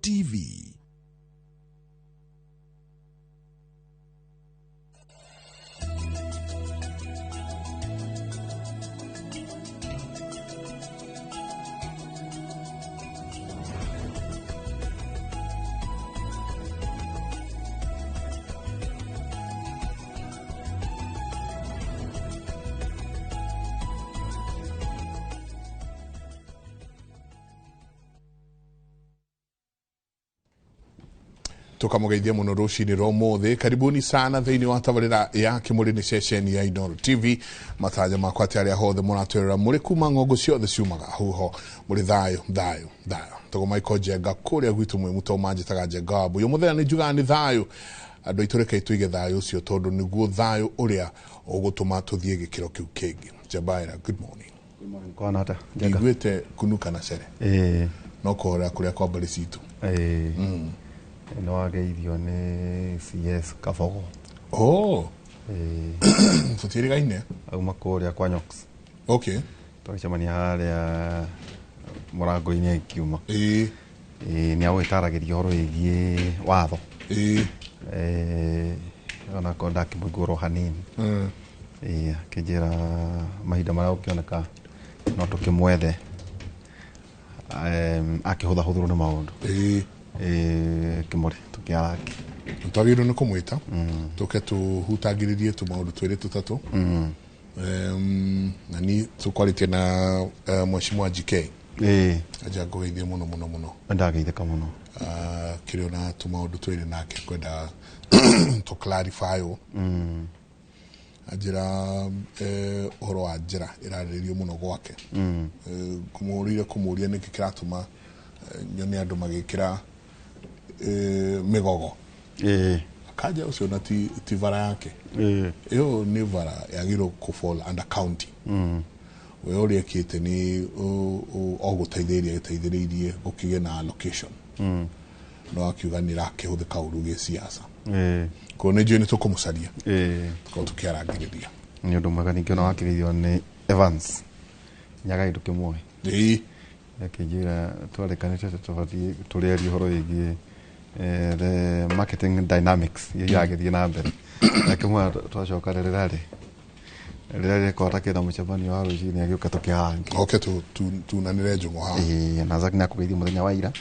TV. Tukamugeithia muno rucini romothe karibuni sana thiini wa tabarira ya Kimurini session ya Inooro TV matanya makwa tiaria hothe muratwerera muri kuma ngongo ciothe ciumaga huho muri thayo tugoma ikojenga kuria gwitu mwe mutoma njitaga jenga wabu yo muthenya ni njuga ni thayo andu itureke tuige thayo ucio tondu niguo thayo uria ugutuma tuthie gikiro kiu kingi. Jabaira, good morning. Good morning kwanata Igwete kunuka na cere no kora kuria kwa bari citu no ageithio ni CS Kabogo. Futirigaine auma kuria kwa Nyox. Okay. Twacemania haria murango-ini ikiuma ni agwitaragiria horo igie watho ona konda kimugoro hanini kijira mahinda maria ukioneka no tukimwethe akihutha huthuru ni maundu kimori tukiaraki twagirwo ni kumwita tuke tuhutagiririe tu maundu twiri tutatu na ni tukwaritie na mheshimiwa GK aja ngoithie muno ndageithika muno kirio na tu maundu twiri nake kwenda to clarify ajira horo wa njira iraririo muno gwake kumuria niki kiratuma nyoni andu magikira migogo akaja ucio na ti vara yake iyo ni vara yagiro ku fall under county we ori akite ni ogutaithiririe gukige na allocation no akiuga ni rake huthika uruge siasa ko ne jeni tukumucaria ko tukiarangiriria ni undu mwega ningi no akirithio ni Evans nyagairu kimwe yakijira twarekanite tubati turiari horo igie the marketing dynamics yagithie na mbere akimwa twacoka rĩrĩ kwatakĩra mũcemanio wa rũcinĩ agĩũka tũkĩhange tunanĩre njũng'ũ haha na Zaki nĩakũgeithia mũthenya wa ira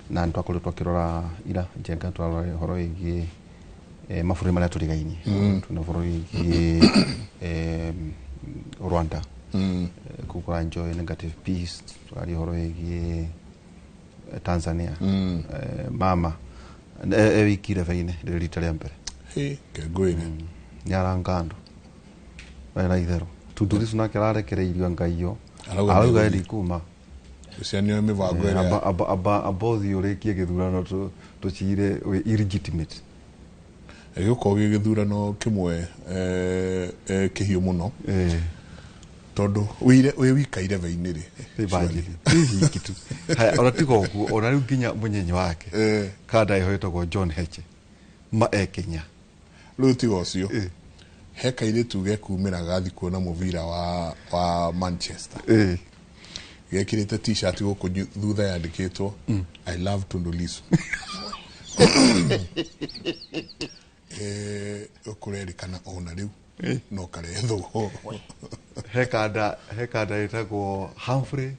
na nĩtwakoretwo tũkĩrora ira njenga twarora ũhoro wĩgiĩ mabũrũri marĩa tũrigainie tuna bũrũri wĩgiĩ Rwanda kukora enjoy negative peace twari ũhoro wĩgiĩ Tanzania mama wikire vaine rĩrita rĩa mbere kengwĩre nĩarangandũ wena ithero tudurisu na kirarekereirio ngaiyo arauga eri kuma ucianio mivango ira abothi urekie githurano tucire illegitimate egiko githurano kimwe kihiu muno tondu we wikaire vaine ri ibajiri kitu haya oratigo ku orari nginya munyenyi wake kada ihoetagwo John Heche ma Kenya rutigo ucio hekaire tuge kumira gathi kuona muvira wa Manchester gekirite t-shirt guku thutha yandikitwo I love Tundu Lissu ukurerikana ona riu no karetho hekada itagwo Humphrey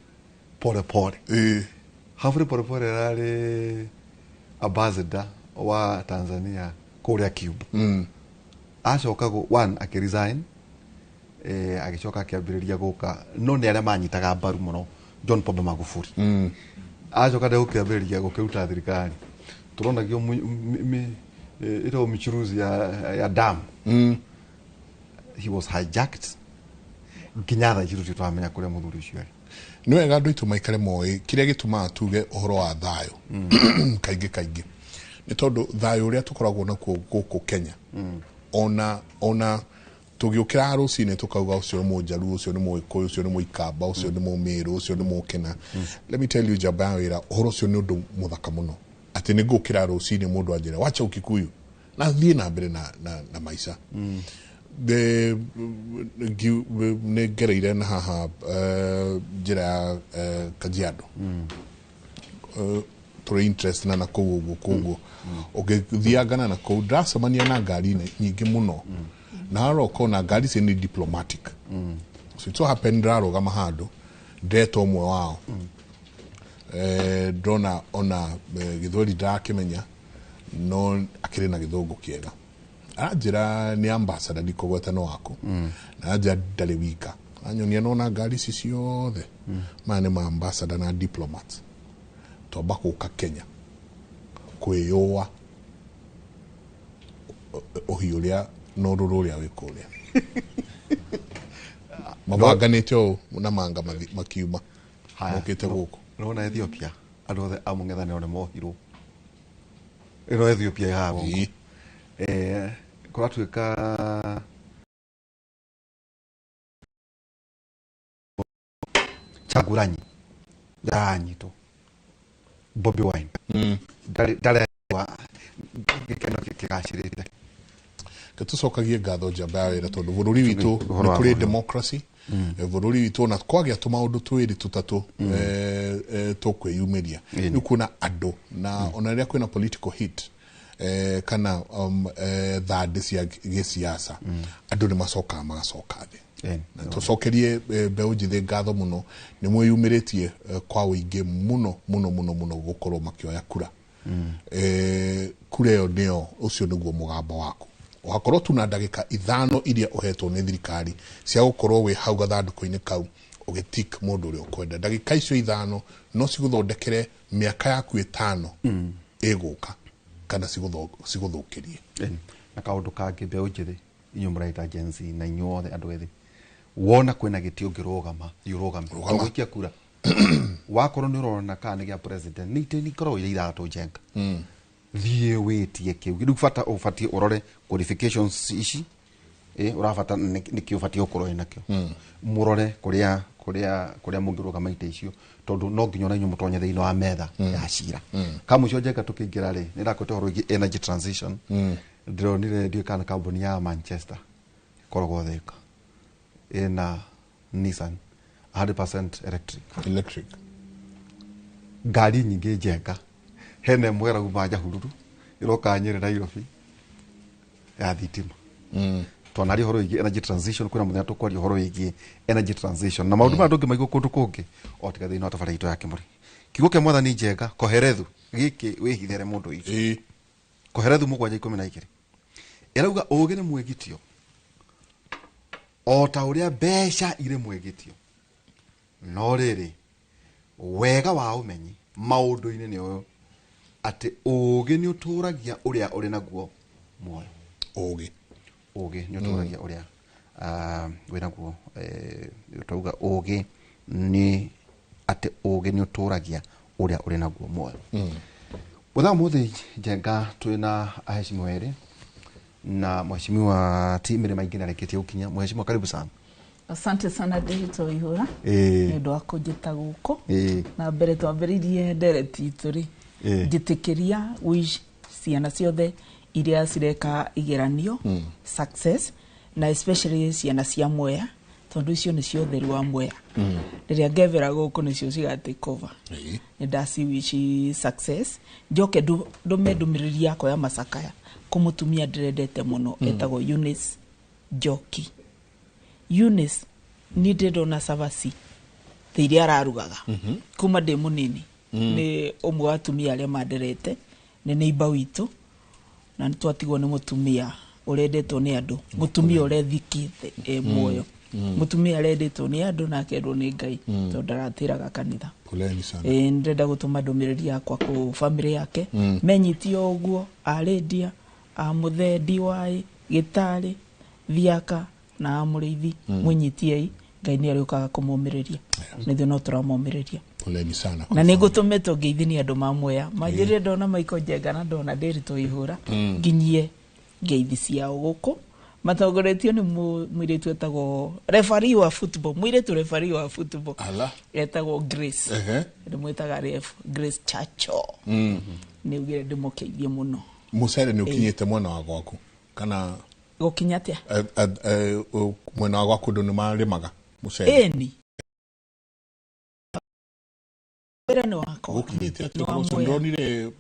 Polepole Humphrey Polepole rari ambassador wa Tanzania kuria Cuba acokago one akiresign agicoka akiambiriria guka no ni aria manyitaga mbaru muno John Pombe Magufuli acoka ndio ukiambiriria gukiruta thirikari turonagio ito michuruzi ya dam he was hijacked nginya tha twamenya kuria muthuri ucio ni wega andu itu maikare moi kiria gituma tuge uhoro wa thayo kaingi ni tondu thayo uria tukoragwo nakuo guku Kenya ona tugiukira rucine tukauga ucio ni mujaru ucio ni muikuyu ucio ni muikamba ucio ni mumiru ucio ni mukena let me tell you Jabaira uhoro ucio ni undu muthaka muno ati ni gukira rucine mundu anjira wacha ukikuyu na thie na mbere na maisha ne gereire na haha njira Kajiado turi interest na kugu ugithiangana na kou ndacemania na ngari nyingi muno na roko na ngari ci ni diplomatic so it so happen ndarugama handu ndeto umwe wao ndona ona githweri ndakimenya no akiri na githungu kiega ajira ni ambassador ndikogwetano wako na aja ndari wika anyonia nona ngari ci ciothe mane ma ambassador na diplomats toba kuka Kenya kwiyua ohiuria no rururia wikuria mabanganitio na manga makiuma mokite guko no Ethiopia andothe amungethane one mohiro ino Ethiopia yago kuratuika Chagulanyi ndanyito Bobi Wine dale wa gikeno kigashirite ketucokagie ngatho njamba ya wira tondu bururi witu ni kuri democracy bururi witu na kwagia tumaundu twiri tutatu tukwiyumiria ni kuna ando na onaria kwina political hit kana thande cia gisiasa andu ni macoka magacoka thi tucokerie mbeu njithi ngatho muno ni mwiyumiritie kwa wingi muno gukorwo makioya kura kura yo nio ucio niguo mugambo waku wakorwo tuna ndagika 5 iria uhetwo ni thirikari cia gukorwo wi hau gathanduku-ini kau ugitik mundu uri ukwenda ndagika icio 5 no ciguthondekere miaka yaku 5 iguka kana ciguthukirie na kaundu kangi mbeu njithi inyu muraita agency na inyuothe andu ethi wona kwina giti ungirugama urugamia kura wakorwo ni urona kana gia president ni korwo ira iratu jenga thie witie kiu gidu fata ufati urore qualifications ici urafata niki ufati ukorwo inakio murore kuria mungirugama ite icio tondu no nginyona inyu mutonye thiini wa metha ya cira kamucio jenga tukingira ri nirakote horo energy transition ndronire ndio kana kambuni ya Manchester korogwo thika ina Nissan 100% electric ngari nyingi njega hene mwera umanja hururu iroka Nyeri Nairobi ya thitima tonari horo igi energy transition kuna muthenya tukwaria horo igi energy transition na maundu mandu ngimaigo kundu kungi otiga thina tabara ito ya kimuri kiguke mwatha ni njega koherethu giki wihithere mundu iki koherethu mugwanja 12 irauga ugi ni mwegitio o ta uria besha ire mwegitio no riri wega wa umenyi maundu-ini ni uyu ati ugi ni uturagia uria uri naguo moyo ugi ni uturagia uria wina guo utauga ugi ni ati ugi ni uturagia uria uri naguo moyo butha muthi jenga twina aheshimiwa eri na mheshimiwa timire maingi na reketie ukinya mheshimiwa karibu sana. Asante sana Nderitu Ihura ndu akujita guko na mbere twambiririe ndereti ituri njitikiria wish ciana ciothe iria cireka igeranio success na especially ciana cia Mwea tondu icio ni cio theru wa Mwea riria ngevera guko nicio cigate cover ni ndasi wish success njoke ndumiriri yako ya Masakaya kumutumia ndendete muno etagwo Eunice Njoki. Eunice ni ndona savasi thiria ararugaga kuma ndi munini ni umwe wa atumia aria manderete ni neighbor witu na nitwatigwo ni mutumia urendetwo ni andu mutumia urethikite muoyo mutumia urendetwo ni andu na akerwo ni Ngai tondu ndaratiraga kanitha poleni sana ndenda gutuma ndumiriri yakwa ku family yake menyitio uguo arendia amuthendi wai gitari thiaka na amurithi munyitiei Ngai ni ariokaga kumumiriria nithio no turamumiriria poleni sana na nigutumetwo ngeithi ni andu ma Mwea manjire ndona Maiko Njenga na ndona Nderitu Ihura nginyie ngeithi ciao guku matongoretio ni mwiritu etagwo referee wa football mwiritu referee wa football etagwo Grace ndimwitaga ref Grace Chacho ni ugire ndimukeithie muno mucere ni ukinyite mwana wa gwaku kana gukinyatia mwana wa gwaku ndu ni marimaga mucere ni wira ni wako ukinyite ati ndonire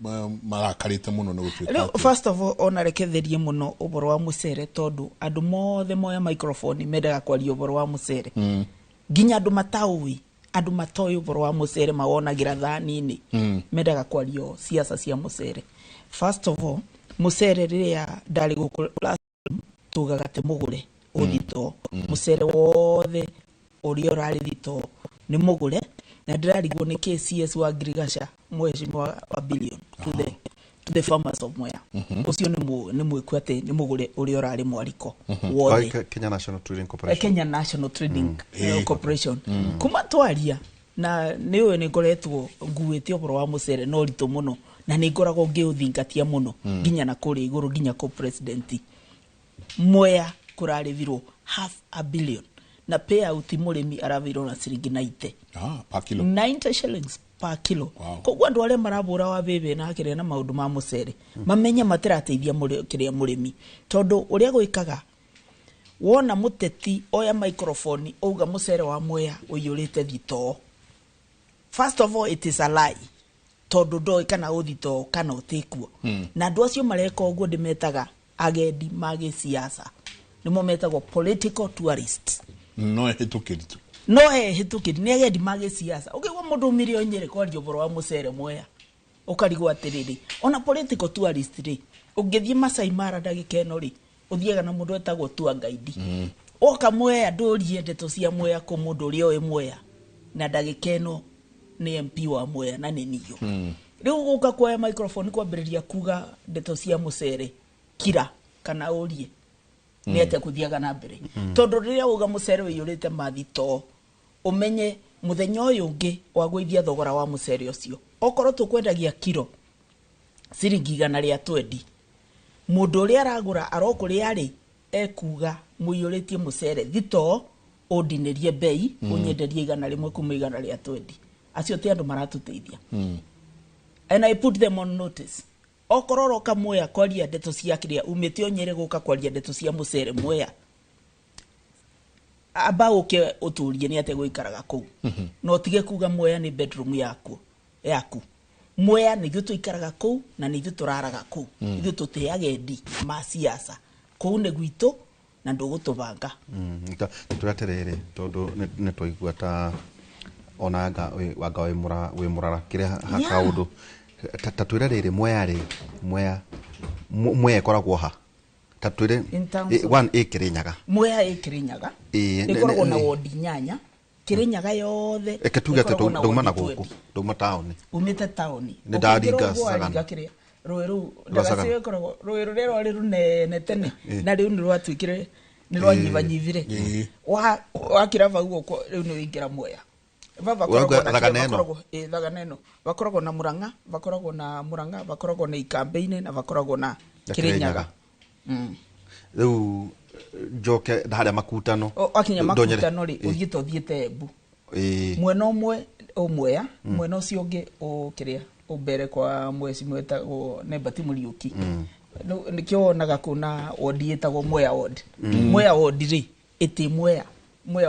marakarite muno no gutwika first of all ona reketherie muno uboro wa mucere tondu andu mothe moya microphone mendaga kwaria uboro wa mucere ginya andu mataui andu matoy uboro wa mucere mawonagira thani-ini mendaga kwario siasa cia mucere. First of all mucere riria ndari gukula tugaga te mugure udito mucere wothe uria urari thito ni mugure na ndirarigwo ni KCS wa Grigasha mweshimwa wa billion to the farmers of Mwea. Ucio ni mwikwa ati ni mugure uria urari mwariko wothe Kenya National Trading Corporation. Kenya National Trading Corporation kuma twaria na niwe ni ngoretwo nguite uboro wa mucere no rito muno na ni ngoragwo ngiuthingatia muno ginya na kuri iguru ginya ko president Mwea kurarithirwo 500 million na payout murimi aravirwo na ciringi 90 per kilo 90 shillings per kilo. Kogwa andu aria marabura wa bebe na akire na maundu ma mucere mamenya matirateithia kiria murimi tondu uria gwikaga wona muteti oya microphone ouga mucere wa Mwea uyurite thito. First of all it is a lie tondu ndoi kana uthito kana utikuo na andu acio mareka uguo ndimetaga agendi mage siasa nimo metagwo political tourists no hitukiritu hitukiri ni agendi mage siasa ukigwa mundu milioni nyere kwario boro wa mucere Mwea ukarigwa atiriri ona political tourist ri ungithie Masai Mara ndagika eno ri uthiega na mundu etagwo tour guide oka Mwea ndurie ndeto cia Mwea ku mundu ri oe Mwea na ndagika eno ni MP wa Mwea na ni niyo riu guka kwa microphone kwambiriria kuga ndeto cia mucere kira kana urie ni ate kuthiaga na mbere tondu riria uga mucere uyurite mathito umenye muthenya uyu ungi wa gwithia thogora wa mucere ucio okorwo tukwendagia kilo ciringi 120 mundu uria aragura arokuria ari ekuga muyuritie mucere thito ordinary bei unyenderie 100 kuma 120 acio ti andu maratuteithia and I put them on notice. Okororo ka Mwea kwaria ndeto cia kiria umite onyere guka kwaria ndeto cia mucere Mwea aba uke uturie ni ate guikaraga ku no tige kuga Mwea ni bedroom yaku Mwea ni gitu ikaraga ku na ni gitu raraga ku ithu tutiagendi ma siasa ku ne gwito na ndugutubanga turaterere tondu ni twaigua ta onanga wanga we murara kiria hakaudu tatwira riri Mwea koragwo ha tatwire one Kirinyaga Mwea Kirinyaga ikoragwo na wodi nyanya Kirinyaga yothe eketuga te nduma na guku nduma town umite town ni ndaringa sagana rweru ndagasiwe koragwo rweru rero ari runene tene na riu ni rwatwikire ni rwanyivanyivire wa kirava ugo riu ni wingira Mwea Thaganeno bakoragwo na Murang'a bakoragwo na Ikambe-ini na bakoragwo na Kirinyaga riu njoke haria makutano akinya makutano ri uthito thiete Embu mwena umwe Mwea mwena ucio ungi ukiria ubere kwa mweci mwetagwo Nebati Muriuki nikio onaga kuna wodi etagwo Mwea ward Mwea ward ri iti Mwea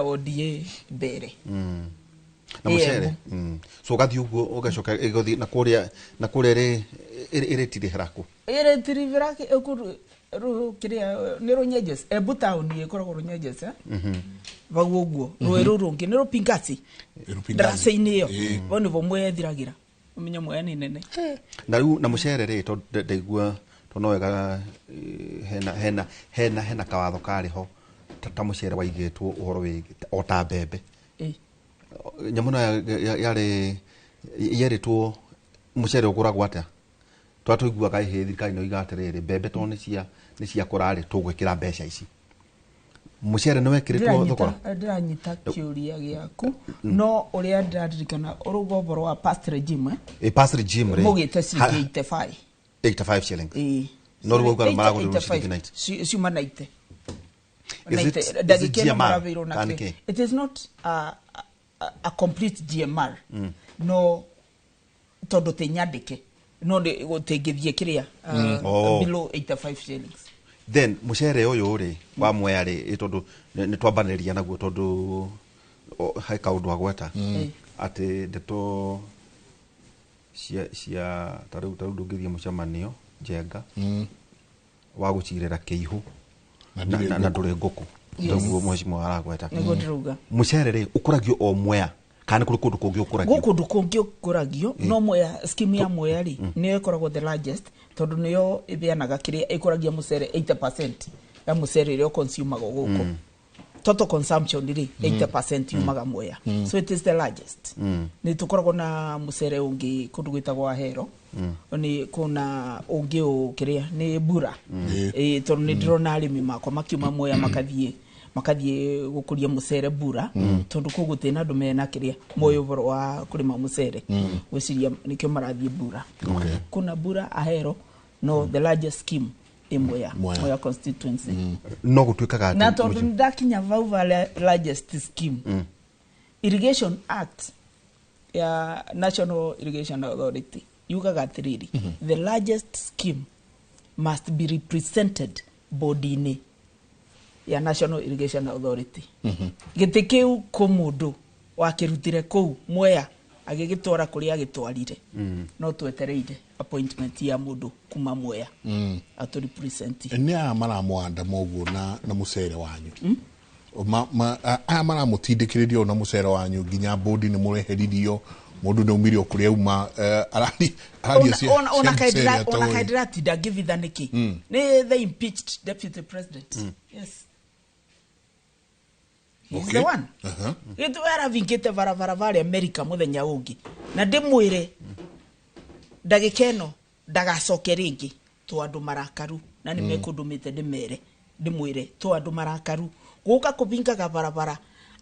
ward ye bere na mucere so gathi uguo ugacoka igothi na kuria iri tiri haraku iri tiri virake ru kiria ni runyejes Embu town ikoragwo runyejes baguo uguo rweru rungi ni rupingati drasa-ini iyo boni bo Mwea thiragira umenya Mwea ni nene na riu na mucere ri to ndaigua to no wega hena kawatho kariho ta mucere waigitwo uhoro wi ota mbembe nyamuna yaritwo mucere uguragwo atia twatuiguaga thirikari no igaterere mbembe to ni cia kurari tugwikira mbeca ici mucere no wekiritwo thogora ndiranyita kiuria giaku no uria ndirarikana urugoboro wa past regime past regime mugite ciringi 85 shillings no rugo maragwo ciringi 90 ciuma 90 it is not a complete GMR no tondu tinyandike no gutingithie kiria below 85 shillings then mucere uyu ri wa Mwea ri tondu ni twambaniria naguo tondu hai kaundu agweta ati ndeto cia taru ndungithia mucemanio Njenga wa gucirira Kiihu na ndure nguku ndugu mheshimiwa aragweta mucere ri ukuragio o Mwea kana kuri kundu kungi ukuragio kundu kungi ukuragio no Mwea scheme ya Mwea ri niyo ikoragwo the largest tondu niyo ibeanaga kiria ikuragia mucere 80% ya mucere ri consume guku total consumption ri 80% yumaga Mwea so it is the largest ni tukoragwo na mucere ungi kundu gwitagwo Ahero ni kuna ungi ukiria ni Bura tondu ni ndirona arimi makwa makiuma Mwea makathie gukuria mucere Bura tondu kugutina andu mena kiria moyo boro wa kurima mucere gwiciria nikio marathie Bura kuna Bura Ahero no the largest scheme Mwea constituency no gutwikaga na tondu ndakinya vau largest scheme Irrigation Act ya National Irrigation Authority yugaga atiriri the largest scheme must be represented body ya National Irrigation Authority gitikeu komundu wakirutire kou Mwea agigitwara kuri agitwarire no twetereire appointment ya mundu kuma Mwea atu represent ni amara mwanda moguo na mucere wanyu amara mutindikiririo na mucere wanyu ginya bodi ni mureheririo mundu ne umirio kuri uma arali ona kaidira tida give the niki ne they impeached deputy president yes he's the one itu era vingite varavara America muthenya ungi na ndimwire ndagikeno ndagacoke ringi tu andu marakaru na nimekundumite ndimere ndimwire tu andu marakaru guka kuvinga varavara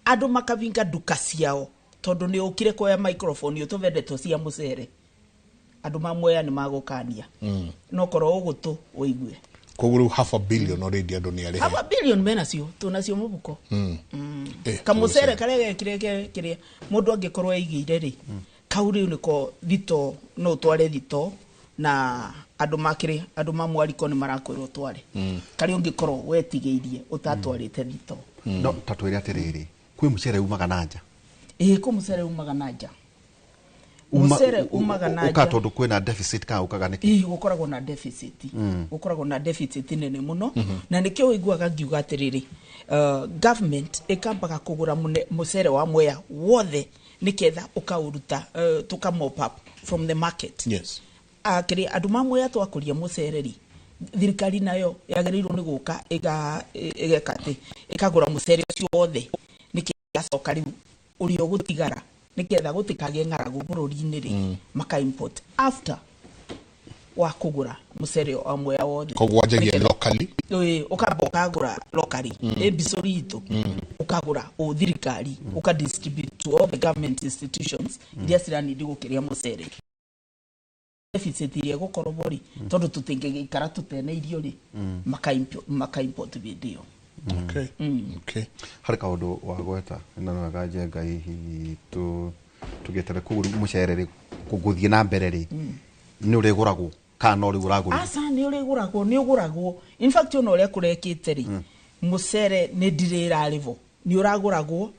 andu makavinga duka ciao tondu ni ukire koya microphone utuvendeto cia mucere andu mamwea ni magukania no koro ugutu uigue koguru $500 million already andu ni ari $500 million menacio tunacio mubuko kamucere kare kiria mundu angikorwo aigire ri kauri niko thito no tware thito na andu makire andu mamwariko ni marakwirwo tware kari ungikorwo wetigeirie utatwarite thito no tatwire atiriri kwi mucere umaga nanja ku mucere umaga nanja mucere umaga nanja ukatondu kwina deficit ka ukaga niki gukoragwo na deficit gukoragwo na deficit nene muno na nikio iguaga ngiuga atiriri government ikambaga kugura mucere wa Mwea wothe niketha ukauruta tuka mop up from the market yes akiri andu mamwe atwakuria mucereri thirikari nayo yagerirwo ni guka igekate ikagura mucere ucio wothe nikiacoka riu urio gutigara niketha gutikage ngaragu bururi-ini ri maka import after wa kugura mucere wa Mwea wothe kogwajagia locally ukagura locally ebisori itu ukagura o thirikari uka distribute to all the government institutions iria ciranidi gukiria mucere deficit iria gukorobori tondu tutingigikara tutene irio ri maka import video okay hari kaundu wa gweta na Njenga hihi tugetere kugura mucere ri kuguthie na mbere ri ni uriguragwo kana uri uragura asa ni uriguragwo in fact ono ria kurekite ri mucere ni ndirira rivo ni uraguragwo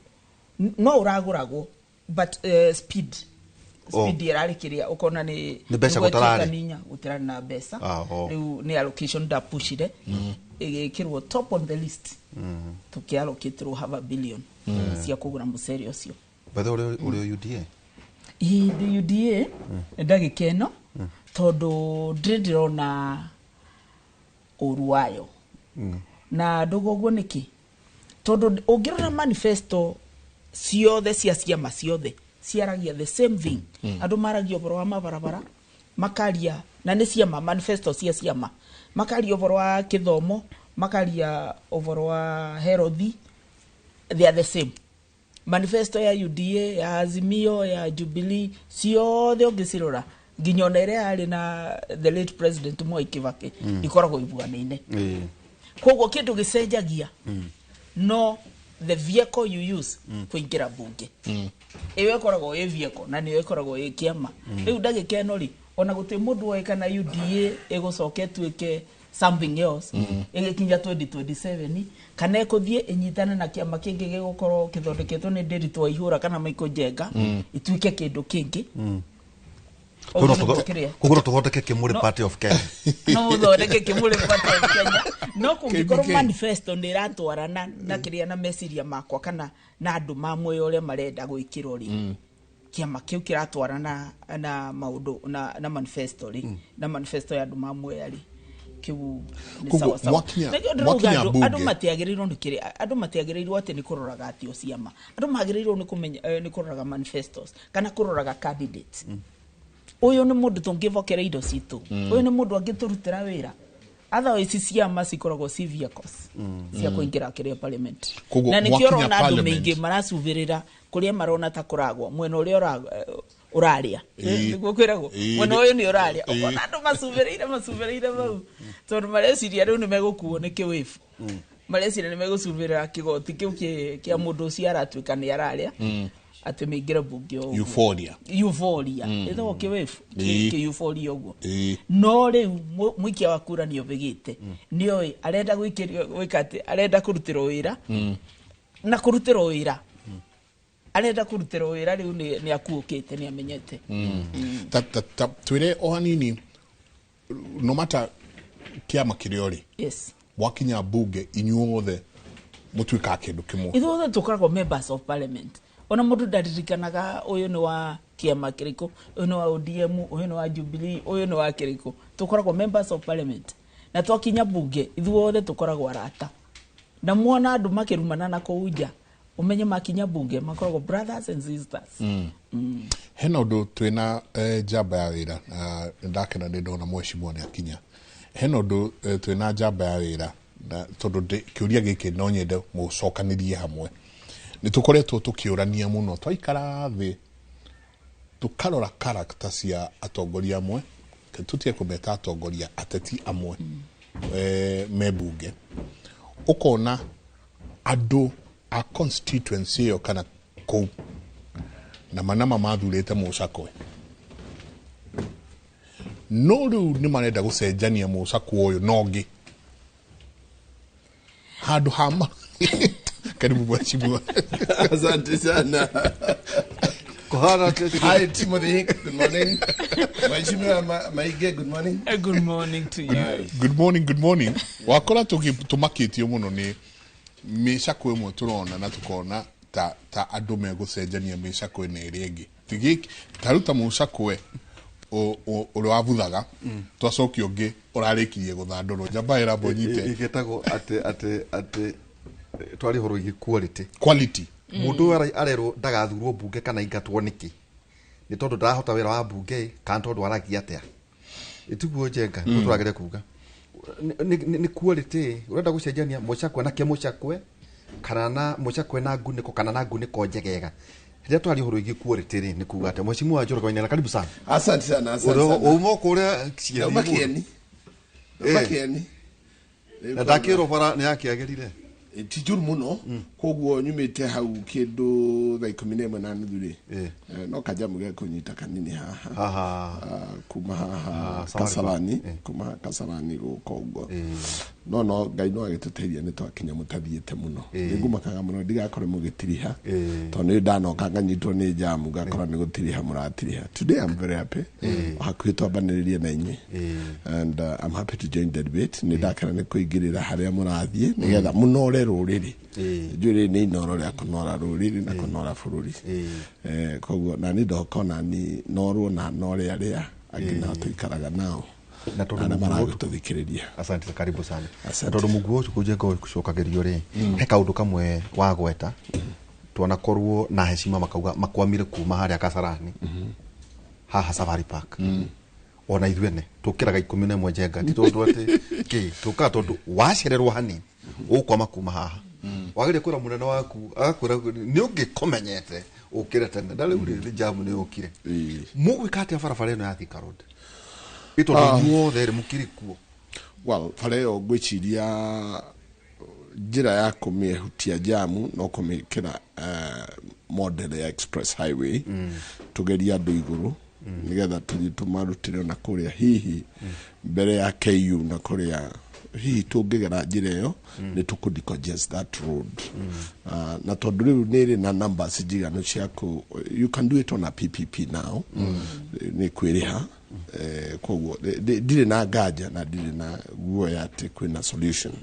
no uraguragwo but speed irarikiria ukona ni besa gutarani gutirana na besa riu ni allocation da pushire igikirwo top on the list tukiallocate $500 million cia kugura mucere ucio bethe uri UDA UDA ndagikeno tondu ndirona uruayo na ndugoguo niki tondu ungirora manifesto ciothe cia ciama ciothe ciaragia the same thing andu maragia boro wa mabarabara makaria na ni ciama manifesto cia ciama makaria boro wa kithomo makaria boro wa health they are the same manifesto ya UDA ya Azimio ya Jubilee ciothe ungicirora nginyona ire ari na the late president Mwai Kibaki ikoragwo ibuanaine koguo kindu gicenjagia no the vehicle you use kuingira bunge iwe koragwo e vehicle na niwe koragwo e kiama riu ndagikeno ri ona guti mundu wa kana UDA egucoke tuike something else igikinya 2027 kana ekuthie inyitana na kiama kingi gigukorwo kithondeketwo ni Nderitu Waihura kana Michael Njenga ituike kindu kingi Kugoro tuthondeke Kimuri Party of Kenya. No uthondeke Kimuri Party of Kenya. No kungikorwo manifesto nĩ ratwarana na kĩrĩa na meciria makwa kana na andũ mamwe ũrĩa marenda gwĩkĩrwo rĩ. Kiama kiu kiratwarana na maundu na manifesto ri na manifesto ya andũ mamwe ari kiu ni sawa sawa. Andũ matiagĩrĩirwo nĩ kĩrĩa andũ matiagĩrĩirwo atĩ nĩ kũroraga atĩ ciama. Andũ magĩrĩirwo nĩ kũmenya nĩ kũroraga manifestos kana kũroraga candidates. Uyu nĩ mũndũ tũngĩvokera indo citũ. Uyu nĩ mũndũ angĩtũrutĩra wĩra. Otherwise ciama cikoragwo ci vehicles cia kũingĩra kĩrĩa parliament. Na nĩkĩo rona andũ maingĩ maracuvĩrĩra kũrĩa marona ta kũragwo mwena ũrĩa ũrarĩa. Nĩguo kwĩragwo mwena ũyũ nĩ ũrarĩa. Ũkona andũ macuvĩrĩire mau. Tondũ mareciria rĩu nĩ megũkuo nĩ kĩwĩbu. Mareciria nĩ megũcuvĩrĩra kĩgoti kĩu kĩa mũndũ ũcio aratuĩka nĩ ararĩa. Ati meingira bunge oguo euphoria ito kiwefu ki euphoria oguo no riu muikia wa kura ni obegite ni oi arenda gwikirio wikate arenda kurutirwo wira na kurutirwo wira arenda kurutirwo wira riu ni akuukite ni amenyete twire ohanini no matter kiama kiriori yes wakinya bunge inyuothe mutuika kindu kimwe ithuothe tukoragwo members of parliament. Ona mũndũ ndaririkanaga ũyũ nĩ wa kiama kĩrĩkũ, ũyũ nĩ wa ODM, ũyũ nĩ wa Jubilee, ũyũ nĩ wa kĩrĩkũ. Tukoragwo members of parliament. Na twakinya bunge ithuothe tukoragwo arata. Na muona andũ makĩrumana na kũunja. Umenye makinya bunge makoragwo brothers and sisters. Hena ũndũ twĩna jamba ya wĩra ndakena nĩ ndona mheshimiwa nĩ akinya. Hena ũndũ twĩna jamba ya wĩra tondũ kĩũria gĩkĩ no nyende mũcokanĩrie hamwe. Nitukoretwo tukiurania muno twaikara thi tukarora character cia atongoria amwe tutie kumeta atongoria ateti amwe mebunge ukona adu a constituency yo kana ko na manama mathurete mucakwe no riu ni marenda gucenjania mucakwe uyu nongi handu hama karibu mheshimiwa. Asante sana. Kohara Hi Timothy, good morning. Mheshimiwa Maige, good morning. Good morning to you. Good morning. Wakora tumakitio muno ni micakwe imwe turona na tukona ta andu megucenjania micakwe ne ringi. Tigiki taruta mucakwe uri wavuthaga twacokio ngi urarikirie guthandurwo jamba ira bonyite igetago ate twari horo igi quality mundu arero ndagathurwo bunge kana ingatwo niki ni tondu ndahota wira wa bunge kana tondu aragia atia itiguo jenga turagere kuga ni quality urenda gucenjania mucakwe na kemucakwe kana na mucakwe na nguniko kana na nguniko njegega rĩrĩa twari horo igi quality ri ni kuga ate mheshimiwa Njoroge Wainaina karibu sana. Asante sana umo kuria makieni na ndakĩrwo bara nĩ yakĩagĩrire tijuru muno koguo nyumite hau kindu thaa 11 na nuthu ri no kajamu ge kunyita kanini haha kuma haha Kasarani kuma Kasarani gukogo no ngai no agituteithia ni twakinya mutathiete muno ngumakaga muno ndigakore mugitiriha to ni ndanoka nganyitwo ni jamu ngakora ni gutiriha muratiriha. Today I'm very happy hakwitwa baniririe na inyi and I'm happy to join the debate ni ndakana ni kuingirira haria murathie nigetha munore ruriri njuri ni inoro ria kunora ruriri na kunora bururi koguo na ni ndokona ni norwo na nore aria agina tuikaraga nao na tondu maragutithikiriria. Asante karibu sana. Tondu muguo kujenga gucokagerio ri he kaundu kamwe wa gweta tuona korwo na heshima makauga makwamire kuma haria Kasarani haha Safari Park ona ithuene tukiraga 11 jenga ti tondu ati ki tuka tondu wacererwo hani ukwama kuma haha wagire kwira munene waku agakwira ni ungikomenyete ukire tene ndale uri jamu ni ukire mugwikate barabara ino ya Thika Road ito nduo there mukiri kuo well paleo gwichiria njira ya kumiehutia jamu no kumikira model ya express highway tugeria andu iguru nigetha tumarutire na kuria hihi mbere ya KU na kuria hihi tungigera njira iyo ni tukudicongest that road na tondu riu niri na numbers njiganu cia you can do it on a PPP now ni kwiriha koguo ndire na nganja na ndire na guoya ati kwina solution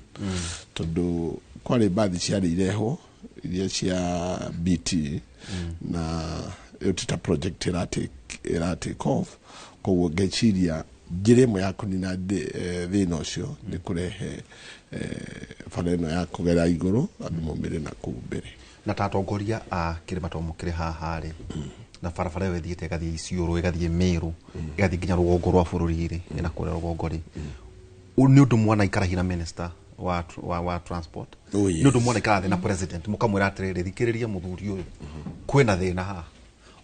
tondu kwari baadhi ciari ireho iria cia BT na utita project irate off koguo ngeciria njira imwe ya kunina thina ucio ni kurehe bara ino ya kugera iguru andu momire na kumbere na tatongoria a kirima tomukire haha ri na barabara yo thiite gathie Isiolo gathie Meru gathie nginya rugongo rwa bururi ri na kurea rugongo ri ni undu mwana ikarahira minister wa transport ni undu mwana ikarathi na president mukamwira atiriri thikiriria muthuri uyu kwina thina ha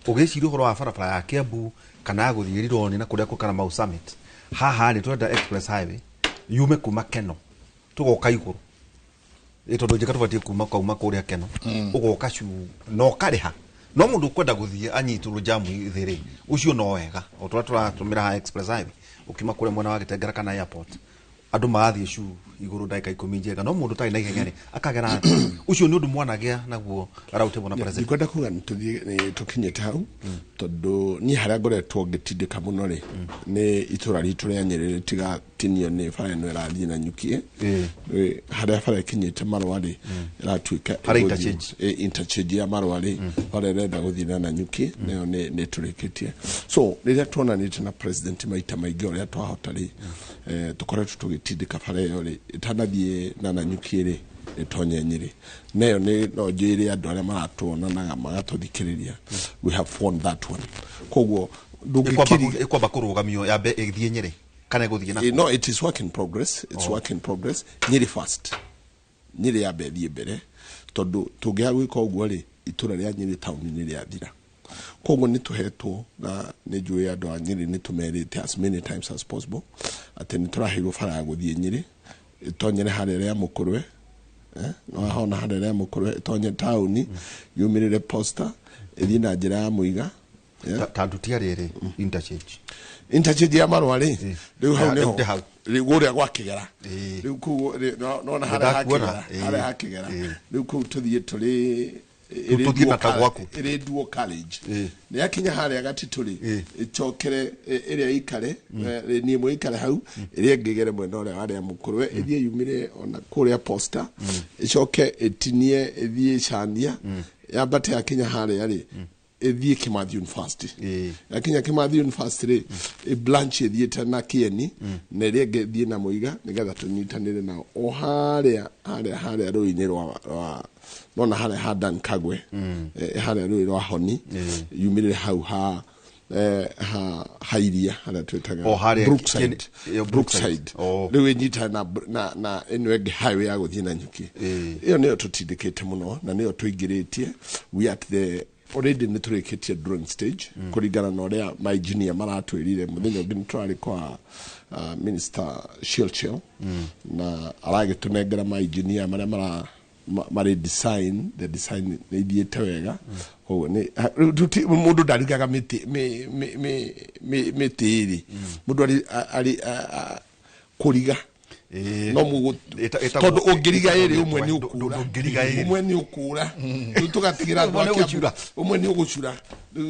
ugiciria horo wa barabara ya Kiambu kana guthie Rironi na kuria kana Mau Summit haha ri twenda express highway yume kuma Keno tugoka iguru tondu njika tubatie kuma kuria Keno ugoka cu no kariha no mundu kwenda guthie anyituru jamu ithiri ucio no wega turatumira ha express highway ukima kuria mwana wa Gitengera kana airport andu magathie cu iguru ndaika 10 njega no mundu tai na ihenya ri akagera ucio ni undu mwanagia naguo araute bona president ikwenda kuga tukinyete hau tondu ni haria ngoretwo ngitindika muno ri ni itura ritu ria Nyeri tiga tinio ni bara ino irathie na nyukie haria bara ikinyete marwa ri iratuika interchange ya marwa ri bara renda guthie na nyukie nayo ni turikitie so riria tuonanite na president maita maingi uria twahota ri tukoretwo tugitindika bara iyo ri itanathie na nyukie ri itonye Nyeri nayo ni no njiri andu aria maratuona na magatuthikiriria we have won that one koguo ikwamba kurugamio yabe ithie Nyeri kana guthie na no it is work in progress work in progress Nyeri first Nyeri yabe thie mbere tondu tungia gwika uguo ri itura ria Nyeri town ni ria thira koguo ni tuhetwo na ni njui andu a Nyeri ni tumerite as many times as possible ati ni turahirwo bara ya guthie Nyeri itonyere haria ya Mukurwe no hona haria ya Mukurwe itonye town yumirire poster ithie na njira ya muiga tandu tiarire interchange ya marwa ri riu hau niho riguria gwa kigera riu ku no na haria hakigera riu ku tuthie turi iri duo college ni akinya haria gatituri ichokere iria ikare ni mwe ikare hau iria ngigere mwena uria haria Mukurwe ithie yumire ona kuria poster ichoke itinie ithie Chania yambate akinya haria ri ithie Kimathi University akinya Kimathi University branch ithie tana Kieni na iria ngithie na muiga nigetha tunyitanire na o haria ruini rwa nona haria hadan Kagwe haria ruini rwa Honi yumirire hau hairia haria twetaga Brookside riu nyita na eno highway ya guthie na nyuki iyo niyo tutindikite muno na niyo tuingiritie we at the already niturikitie drawing stage kuringana na uria my engineer maratwirire muthenya ngini twari kwa minister Shilchel na aragitunengera my engineer maria mari design the design ni thiete wega koguo ni mundu ndarigaga miti mundu ari kuriga no mugo tondu ungiriga iri umwe ni ukura tugatigira umwe ni ugucura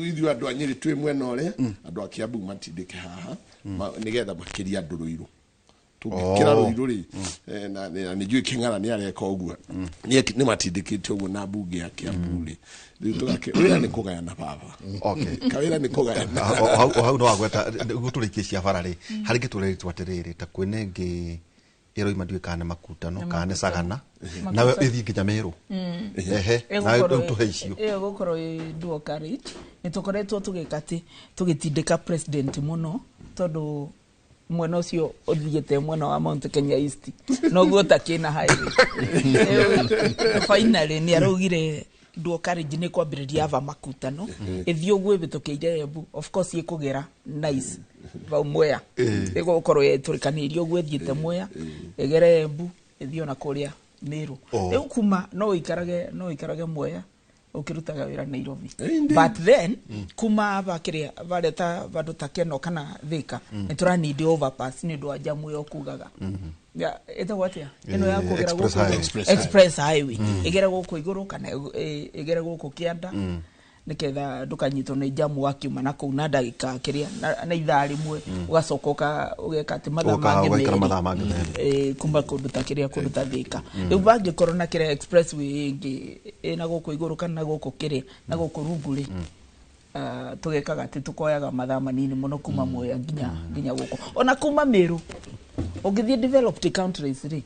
ithu andu a Nyeri twi mwena ore andu a Kiambu matindike haha nigetha makiria andu ruiru tugikira ruiru ri na ni njui King'ara ni areka uguo ni matindikite uguo na bunge ya Kiambu ri wira ni kugayana baba kawira ni kugayana hau no agweta guturikie cia bara ri hari gitureri twatiriri ta kwenenge ero imadue kana makutano kana sagana nawe ithi nginya Meru nawe tuhecio gukoro duo carriage nitukoretwo tugikati tugitindika president muno tondu mwena ucio uthiete mwena wa Mount Kenya East no guota kina highway finally ni arugire duo carriage ni kwambiriria ava makutano ithi uguo bitukiire Embu of course ikugera nice va Mwea igukoro yeturikanirio uguo thiete Mwea egere Embu ithi ona kuria Meru riu kuma no ikarage Mwea ukirutaga wira Nairobi. But then kuma bakiria bareta bado takeno kana thika nitura need overpass ni ndo ajamu yo kugaga. Ya eta watia eno ya kugera goko express highway igera goko iguru kana igera goko kianda niketha ndukanyitwo ni jamu wakiuma na kuu na ndagika kiria na ithaa rimwe ugacokoka ugeka ati mathaa mangi kumba kundu ta kiria kundu ta thika riu bangikorwo na kiria expressway ingi ina goko iguru kana goko kiria na goko runguri tugekaga ati tukoyaga mathaa manini muno kuma Mwea nginya goko ona kuma Meru ungithie developed countries ri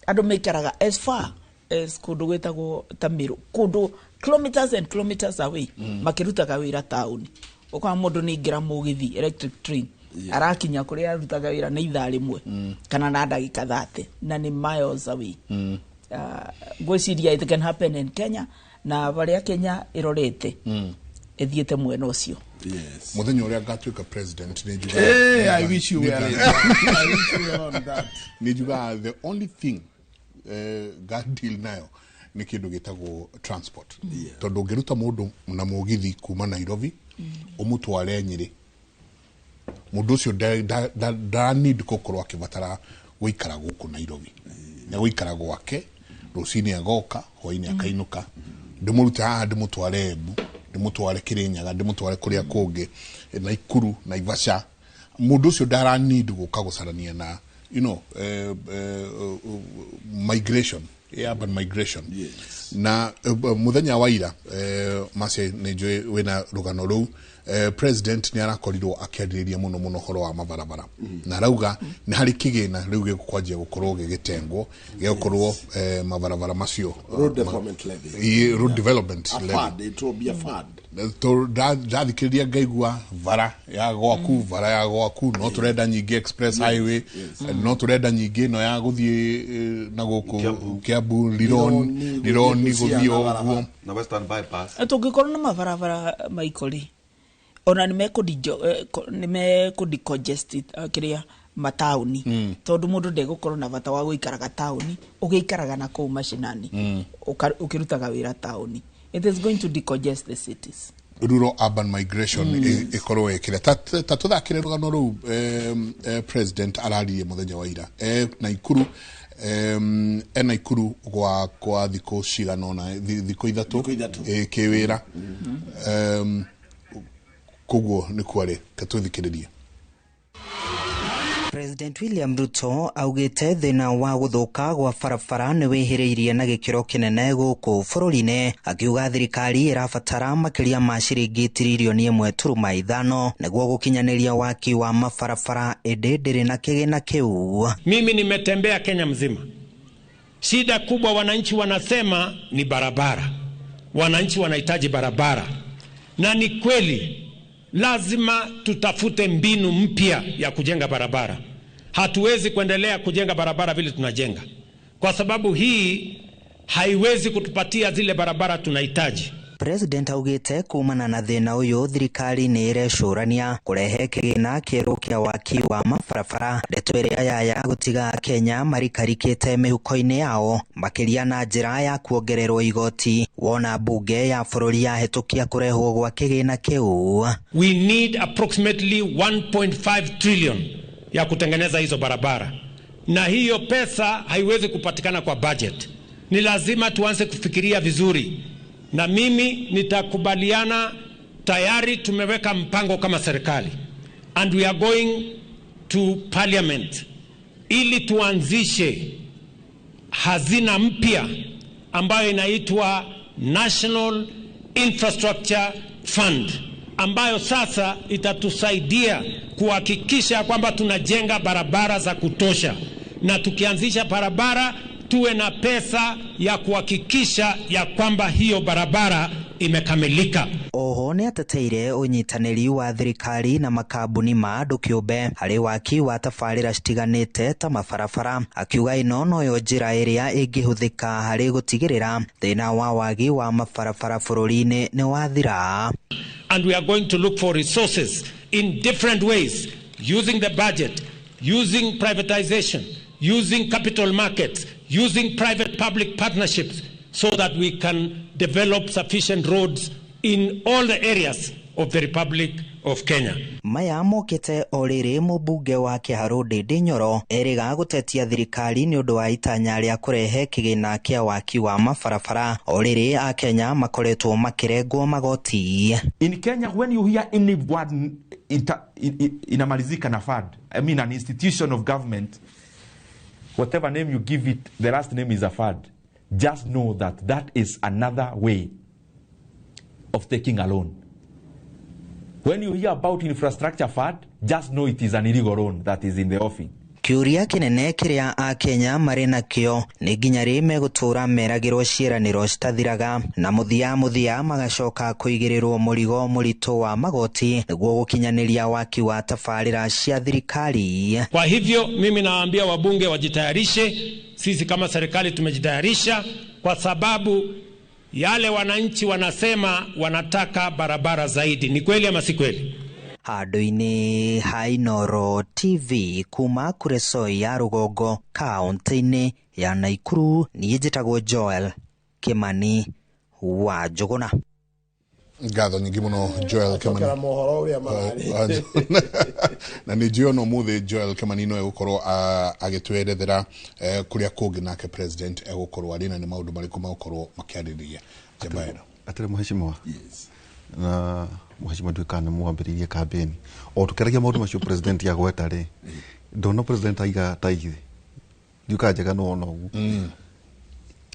andu mekaraga as far as kundu gwetagwo ta Meru kundu kilometers and kilometers away makirutaga wira town ukwa mundu ni ngira mugithi electric train arakinya kuria arutaga wira na ithaa rimwe kana na ndagika 30 na ni miles away gwiciria it can happen in Kenya na baria Kenya irorete ethiete mwena ucio. Yes. Muthenya uria ngatuika president ni juga I wish you were on that. Ni juga the only thing God deal nayo ni kindu gitagwo transport. Tondu ngiruta mundu na mugithi kuma Nairobi umutware Nyeri. Mundu ucio da need gukorwo akibatara guikara guku Nairobi. Na guikara gwake rucini agoka hoini akainuka. Ndumuruta ndimutware Embu ndimutware Kirinyaga ndimutware kuria kungi Naikuru Naivasha. Mundu ucio dara need guka gucarania na migration, urban migration. Yes. Na muthenya wa ira mase nejwe wena rugano ru president ni arakorirwo akiaririria muno horo wa mabarabara na rauga ni hari kigina riu gikwanjia gukorwo gigitengwo gigukorwo mabarabara macio road development levy. Road development levy it will be a fund to thathikiria ngaigua vara ya gwaku no turenda nyingi express highway no turenda nyingi no ya guthie na guku Kiambu Lironi guthie ogwo na Western bypass tugikorwo na mabarabara maikori ona nime decongest kiria matauni tondu mundu ndegukorwo na bata wa guikaraga tauni ugiikaraga na kuu mashinani ukirutaga wira tauni. It is going to decongest the cities. Rural urban migration ikorwo ekire tatuthakire rugano ru president araririe muthenya wa ira Naikuru Naikuru kwa thiko cigana na thiko ithatu kiwira kuguo ni kware katuthikiririe. President William Ruto augite thina wa guthuka gwa barabara ni wihiriirie na gikiro kinene guku bururi-ini akiuga thirikari irabatara makiria ma ciringi tiririoni 1.5 niguo gukinyaniria waki wa mabarabara indi ndiri na kigina kiu. Mimi nimetembea Kenya mzima. Shida kubwa wananchi wanasema ni barabara. Wananchi wanahitaji barabara. Na ni kweli lazima tutafute mbinu mpya ya kujenga barabara. Hatuwezi kuendelea kujenga barabara vile tunajenga, kwa sababu hii haiwezi kutupatia zile barabara tunahitaji. President augite kumana na thina uyu thirikari ni irecurania kurehe kigina kieru kia waki wa mabarabara ndeto iria yaya gutiga Kenya marikarikite mihuko-ini yao makiria na njira ya kuongererwo igoti wona bunge ya bururi yahitukia kurehwo gwa kigina kiu. We need approximately 1.5 trillion ya kutengeneza hizo barabara, na hiyo pesa haiwezi kupatikana kwa budget. Ni lazima tuanze kufikiria vizuri, na mimi nitakubaliana. Tayari tumeweka mpango kama serikali, and we are going to parliament ili tuanzishe hazina mpya ambayo inaitwa National Infrastructure Fund, ambayo sasa itatusaidia kuhakikisha kwamba tunajenga barabara za kutosha, na tukianzisha barabara tuwe na pesa ya kuhakikisha ya kwamba hiyo barabara imekamilika. Oho ni ateteire unyitaniri wa thirikari na makambuni ma andu kiumbe hari waki wa tabarira citiganite ta mabarabara, akiuga ino noyo njira iria ingihuthika hari gutigirira thina wa wagi wa mabarabara bururi-ini ni wathira. And we are going to look for resources in different ways, using the budget, using privatization, using capital markets, using private-public partnerships, so that we can develop sufficient roads in all the areas of the Republic of Kenya. Maya mokete oriri mubunge wa Kiharu Ndindi Nyoro eriga gutetia thirikari ni undu wa itanya ria kurehe kigina kia waki wa mabarabara oriri a Kenya makoretwo makirengwo magoti. In Kenya, when you hear any word inamalizika na FAD, I mean an institution of government, whatever name you give it, the last name is a FAD. Just know that that is another way of taking a loan. When you hear about infrastructure fund, just know it is an illegal loan that is in the offing. Kiuria kinene kiria a Kenya marina kio ni nginya ri megutura meragirwo ciiraniro citathiraga na muthia magacoka kuigirirwo murigo murito wa magoti niguo gukinyaniria waki wa tafarira cia thirikari. Kwa hivyo mimi nawaambia wabunge wajitayarishe, sisi kama serikali tumejitayarisha kwa sababu yale wananchi wanasema wanataka barabara zaidi. Ni kweli ama si kweli? Handu-ini ha Inooro TV kuma Kuresoi ya Rugongo kaunti-ini ya Naikuru, niĩ njĩtagwo Joel Kimani wa Njuguna. Ngatho nyingĩ mũno Joel Kimani na nĩ njũĩ no mũthĩ Joel Kimani no egũkorwo agĩtwerethera kũrĩa kũngĩ nake president egũkorwo arĩ na nĩ maũndũ marĩkũ magũkorwo makĩarĩrĩria Jabaero. Atĩrĩ mheshimiwa. Yes. Na mheshimiwa ndwĩkane mwambĩrĩrie kampeni o tukeragia maũndũ macio president yagweta rĩ ndona president aiga taigithĩ ndiuka njega no ona ũguo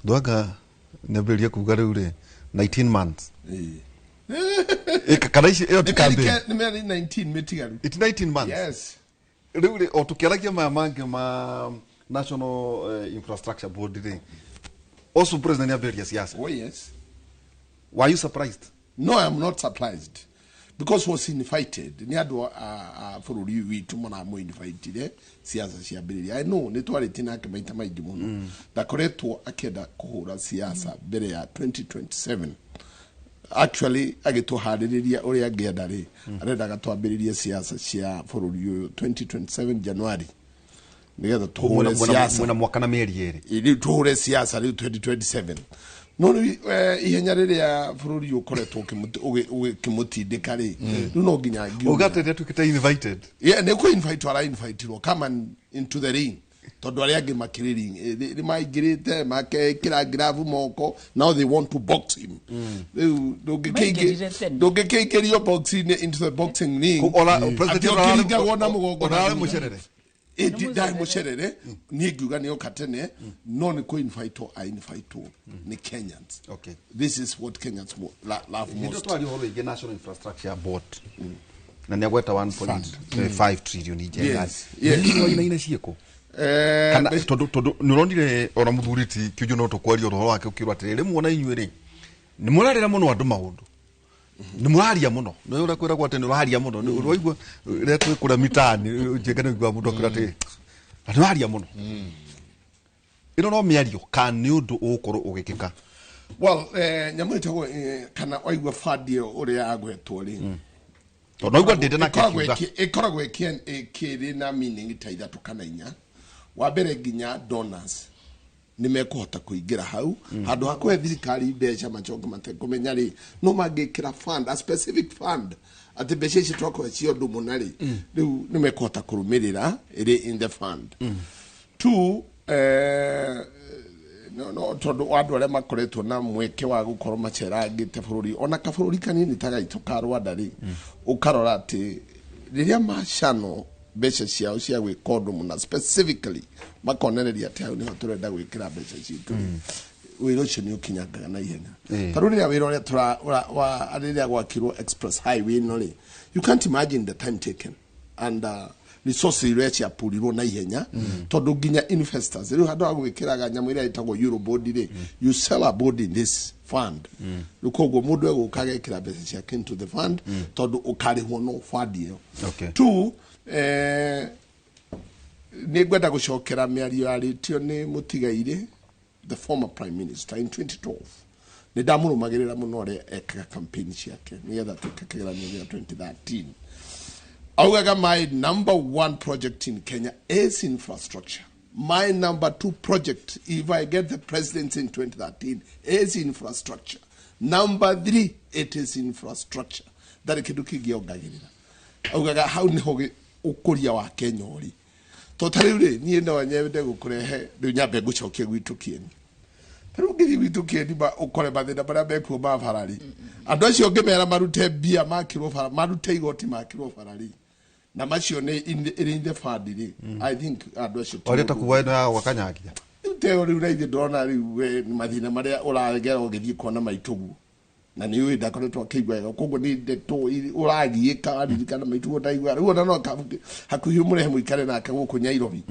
ndwanga nĩambĩrĩria kuga rĩu rĩ 19 months kana ici ĩyo ti campaign nĩ 19 mĩtigaru it's 19 months. Yes. Rĩu rĩ o tukeragia maya mangĩ ma National Infrastructure Board rĩ also president nĩambĩrĩria siasa. Oh yes. Were you surprised? No, I'm not surprised. Because was invited. Ni adu for you to mona mo invited siasa ciambiriria. I know ni twarite nake maita maingĩ muno. Ndakoretwo akenda kuhura siasa mbere ya 2027. Actually agituhaririria uri angienda ri arendaga twambiririe siasa cia bururi uyu 2027 January. Nigetha tuhure siasa mwana mwaka na mieri iri. Ili tuhure siasa ri 2027. No ihenya riria bururi ukoretwo ukimutindika ri no nginya ngiuga ugatete tukita invited. Yeah, ne ko invite ara invite ro come into the ring tondu aria angi makiriri ni maigirite makekira grave moko. Now they want to box him. Ndũngĩkĩingĩrio boxing into the boxing ring. President wona mugongo ona musherere dai musherere ni ngiuga ni okatene no ni ko invite I invite ni Kenyans. Okay, this is what Kenyans love most. Ndio twali holo ige National Infrastructure Board na ni agweta 1.5 trillion ije. Yes. Ina cieko kana todo nurondire ora muthuriti kiujo no tukwaria ro wake ukirwa atiriri muona inyuiri ni murarira muno andu maundu ni muraria muno no ura kwira gwate ni muraria muno ni urwaigwa retwe kura mitani jengane gwa mundu akira ati muraria muno ino no miario kan undu ukoro ugikika. Well nyamwitego kana waigwa fadio uri agwetwo ri no igwa ndinde na kiuga ikoragwo ikiri na meaning ta ithatu kana inya. Wa mbere nginya donors ni mekuhota kuingira hau handu hakwe thirikari mbeca machoke matekumenya ri no mangikira fund a specific fund ati mbeca ici twakwe cio ndu munari riu ni mekuhota kurumirira iri in the fund. Two no tondu andu aria makoretwo na mweke wa gukorwo macerangite bururi ona kabururi kanini tagaito ka Rwanda ri ukarora ati riria mashano mbeca ciao cia gwika undu muna specifically makonereria ati hau niho turenda gwikira mbeca citu wira ucio ni ukinyangaga na ihenya. Taru riria wira uria tura ariria gwakirwo express highway no ri you can't imagine the time taken and resources iria cia purirwo na ihenya tondu nginya investors riu handu agwikiraga nyamu iria itagwo Eurobond ri you sell a board in this fund rukoguo mundu egukaga ikira mbeca ciake into the fund tondu ukarihwo no fund iyo. Two ni gwenda gucokera miario aritio ni mutigaire the former prime minister in 2012 ni ndamurumagirira muno ri eka campaign ciake nigetha tukakira ni 2013 augaga my number one project in Kenya is infrastructure my number 2 project, if I get the presidency in 2013, is infrastructure. Number 3, it is infrastructure. That kindu kingiongagirira. Augaga hau niho ukuria wa Kenya uri. Totari uri nie na wanyende gukurehe riu nyambe gucokie gwitu Kieni. Riu ngithi gwitu Kieni ba ukore mathina baria mekuo ma barari. Andu acio ngimera marute bia makirwo barari, marute igoti makirwo barari. Na macio ni in the fadiri. I think andu acio oreta kuwa ino ya wakanyagia. Teo riu raithe ndona riu mathina maria uragera ugithii kuona maitugu. Na ni uyu ndakoretwo akigwa koguo ni ndeto uragiika aririkana maitugo ndaigwa riu ona no hakuhi murehe muikare nake guku Nyairobi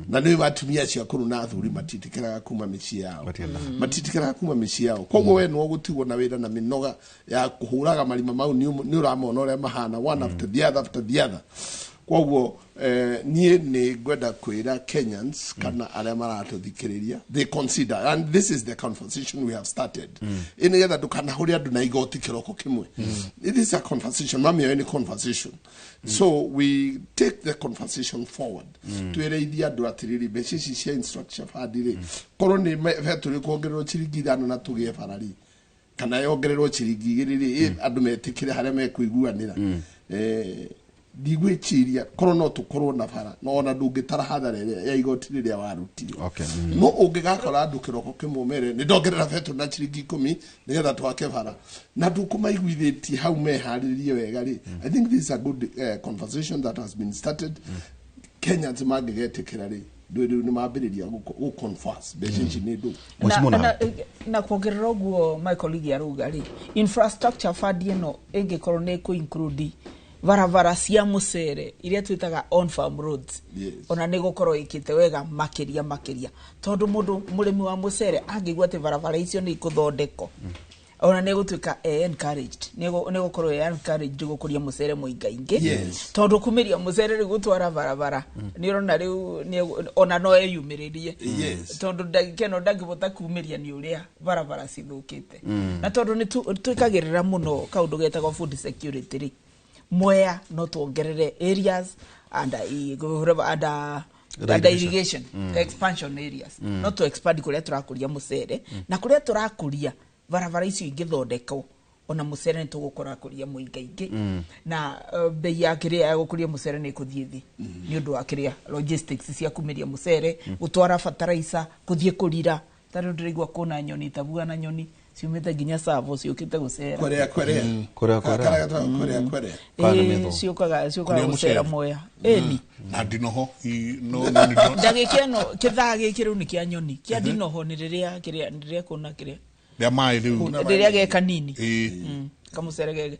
na ni batumia cia kuru na athuri matitikiraga kuma micii yao matitikiraga kuma micii yao koguo we no gutigwo na wira na minoga ya kuhuraga marima mau ni uramona uria mahana one after the other koguo nie ni gwenda kwira Kenyans kana aria maratuthikiriria they consider, and this is the conversation we have started in the other dukana huria andu na igoti kiroko kimwe. It is a conversation, mami any conversation. So we take the conversation forward to ereithia andu atiriri becici cia infrastructure fadire korwo ni veturi kuongererwo ciringi 5 na tugie barari kana yongererwo ciringi 2 andu metikire haria mekuiguanira digwechiria korwo no tukorwo na bara no ona ndungitara hathara ya igoti riria warutire no ungigakora andu kiroko kimumere ni ndongerera veto na ciringi 10 nigetha twake bara na ndukumaiguithitie hau mehariririe wega ri. I think this is a good conversation that has been started. Kenyans magigetikira ri ndu ni mambiriria gu confess becinci ni ndu na kuongerera guo Michael Ligi aruga ri infrastructure fund ino ingikorwo ni ku include varavara cia mucere iria twitaga on farm roads. Ona ni gukorwo ikite wega makiria tondu mundu murimi wa mucere angigwa ati varavara icio ni ikuthondeko ona ni gutwika encouraged ni gukorwo encouraged gukuria mucere muingaingi tondu kumiria mucere ri gutwara varavara ni rona riu ona no eyumiririe tondu ndagikeno ndangibota kumiria ni uria varavara cithukite na tondu ni twikagirira muno kaundu getagwo food security ri Mwea no tuongerere areas under irrigation expansion areas no to expand kuria turakuria mucere na kuria turakuria varavara icio ingithondekwo ona mucere ni tugukora kuria muingaingi na bei ya kiria ya gukuria mucere ni kuthie thi ni undu wa kiria logistics cia kumiria mucere gutwara fertilizer kuthie kurira tari ndirigwa kuna nyoni tabua na nyoni ciumite ginya savo ciukite gucera korea ciukaga gucera Mwea eni na ndinoho no ndagikeno kithagi kiru ni kia nyoni kia ndinoho ni riria kuna kiria ya mai riu riria ge kanini kamucere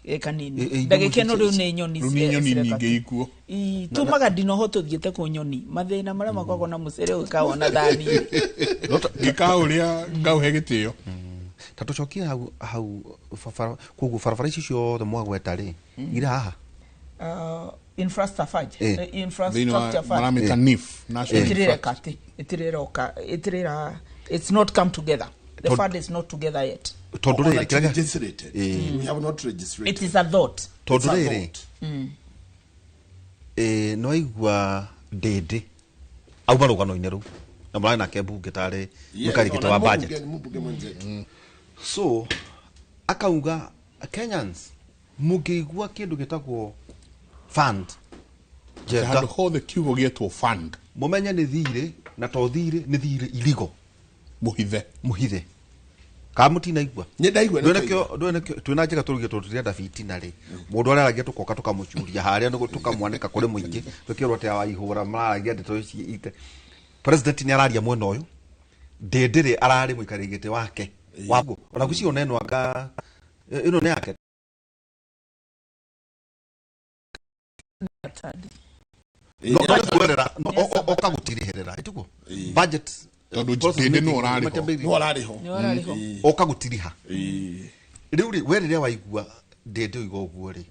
ge kanini ndagikeno riu ni nyoni nyingi ikuo tumaga ndinoho tuthiete ku nyoni mathina maria makoragwo na mucere ukawona thani gikauria ngauhe gitio tatucokie hau kugu farafara icio the mwagweta ri ira haha infrastructure fund maramita NIF national itirira it's not come together. The fund is not together yet. We have not registered. It is a thought. No igwa dede au barugano ineru na mwana na kebu gitare mukarigito wa budget. So akauga Kenyans mugigwa kindu gitagwo fund jega ho the kiugo getwo fund mumenya ni thire na to thire ni thire iligo muhithe kamutina igwa ndaigwa ndone twina njega turuge tutirenda fitina ri mundu ara aragia tukoka tukamuchuria haria nugo tukamwaneka kuri muingi tukirwo ati wa ihura maragia ndeto ici ite president ni araria mwena uyu ndendere arari muikarigite wake wago ona gucio neno anga ino ne yake no okagutiriherera ituko budget tondu ndende no arariho okagutiriha riu ri werire waigua ndende igo guo ri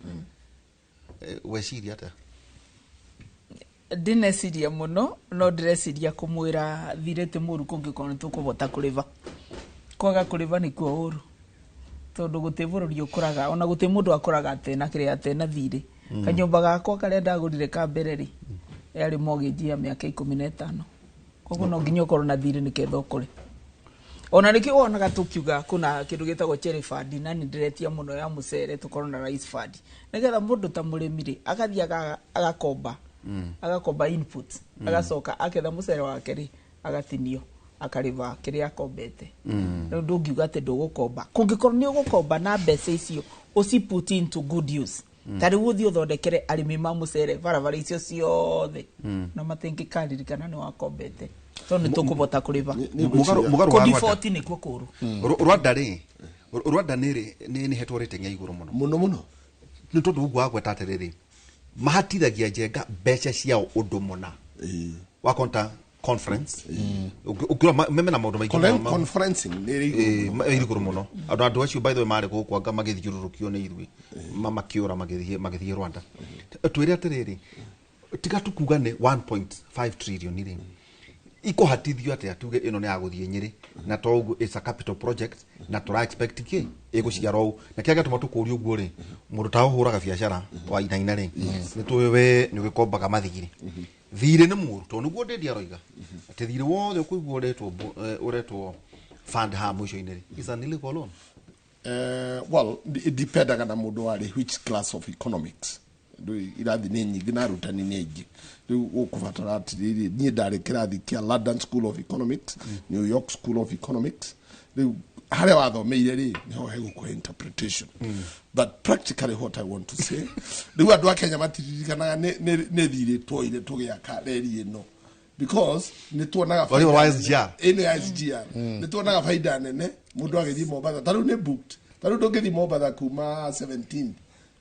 weciria ata dinesiria muno no diresiria kumwira thirete muru kungikorwo tukubota kuriva kwaga kuriva ni kuo uru tondu gutibũrũri ukuraga ona guti mundu akuraga atena kiria atena thire kanyumba gakwa karia ndagurire ka mbere ri yari mortgage ya miaka 15 koguo no nginya ukorwo na thiri ni ketho kuri ona niki wonaga tukiuga kuna kindu gitagwo cherry fund na ni ndiretia muno ya mucere tukorwo na rice fund nigetha mundu ta murimire agathia agakomba agakomba input agacoka aketha mucere wake ri agatinio akariva kiria akombete no ndungiuga ati ndugukomba kungikorwo ni ugukomba na mbeca icio uci put into good use tari wuthi uthondekere arimi ma mucere barabara icio ciothe na matingikaririkana ni wakombete so ni tukubota kuriva mugaru wa default ni kwa kuru Rwanda ni hetwo rating ya iguru muno ni tondu ugu agweta atiriri mahatithagia Njenga mbeca ciao undu muna wa konta conference ukira memena maundu maingi conferencing ni iguru muno andu acio by the way mari gukwanga magithiururukio ni irui makiura magithie Rwanda twire atiriri tiga tukuga ni 1.5 trillion iri iko hatithio ati atuge ino ni aguthie Nyeri na togu it's a capital project na tura expect ki iguciaro na kiaga tumatukuri uguo ri mundu ta uhuraga biashara wa inaina ri ni tuwe ni ugikombaga mathigiri thire ni muru to niguo ndedia roiga ati thire wothe kuigua uretwo fund ha mwisho ineri is an illegal loan well it depends on mundu wari which class of economics irathi ni nyingi na rutani ni nyingi riu ukubatara atiriri ni ndari kirathi kia London School of Economics New York School of Economics riu hare wathomeire ri niho heguko interpretation but practically what I want to say riu andu a Kenya matiririkanaga ne thire twoire tugiaka reri ino because ni tuonaga faida ino ya SGR ni tuonaga faida nene mundu agithi Mombasa taru ni booked taru ndugithi Mombasa kuma 17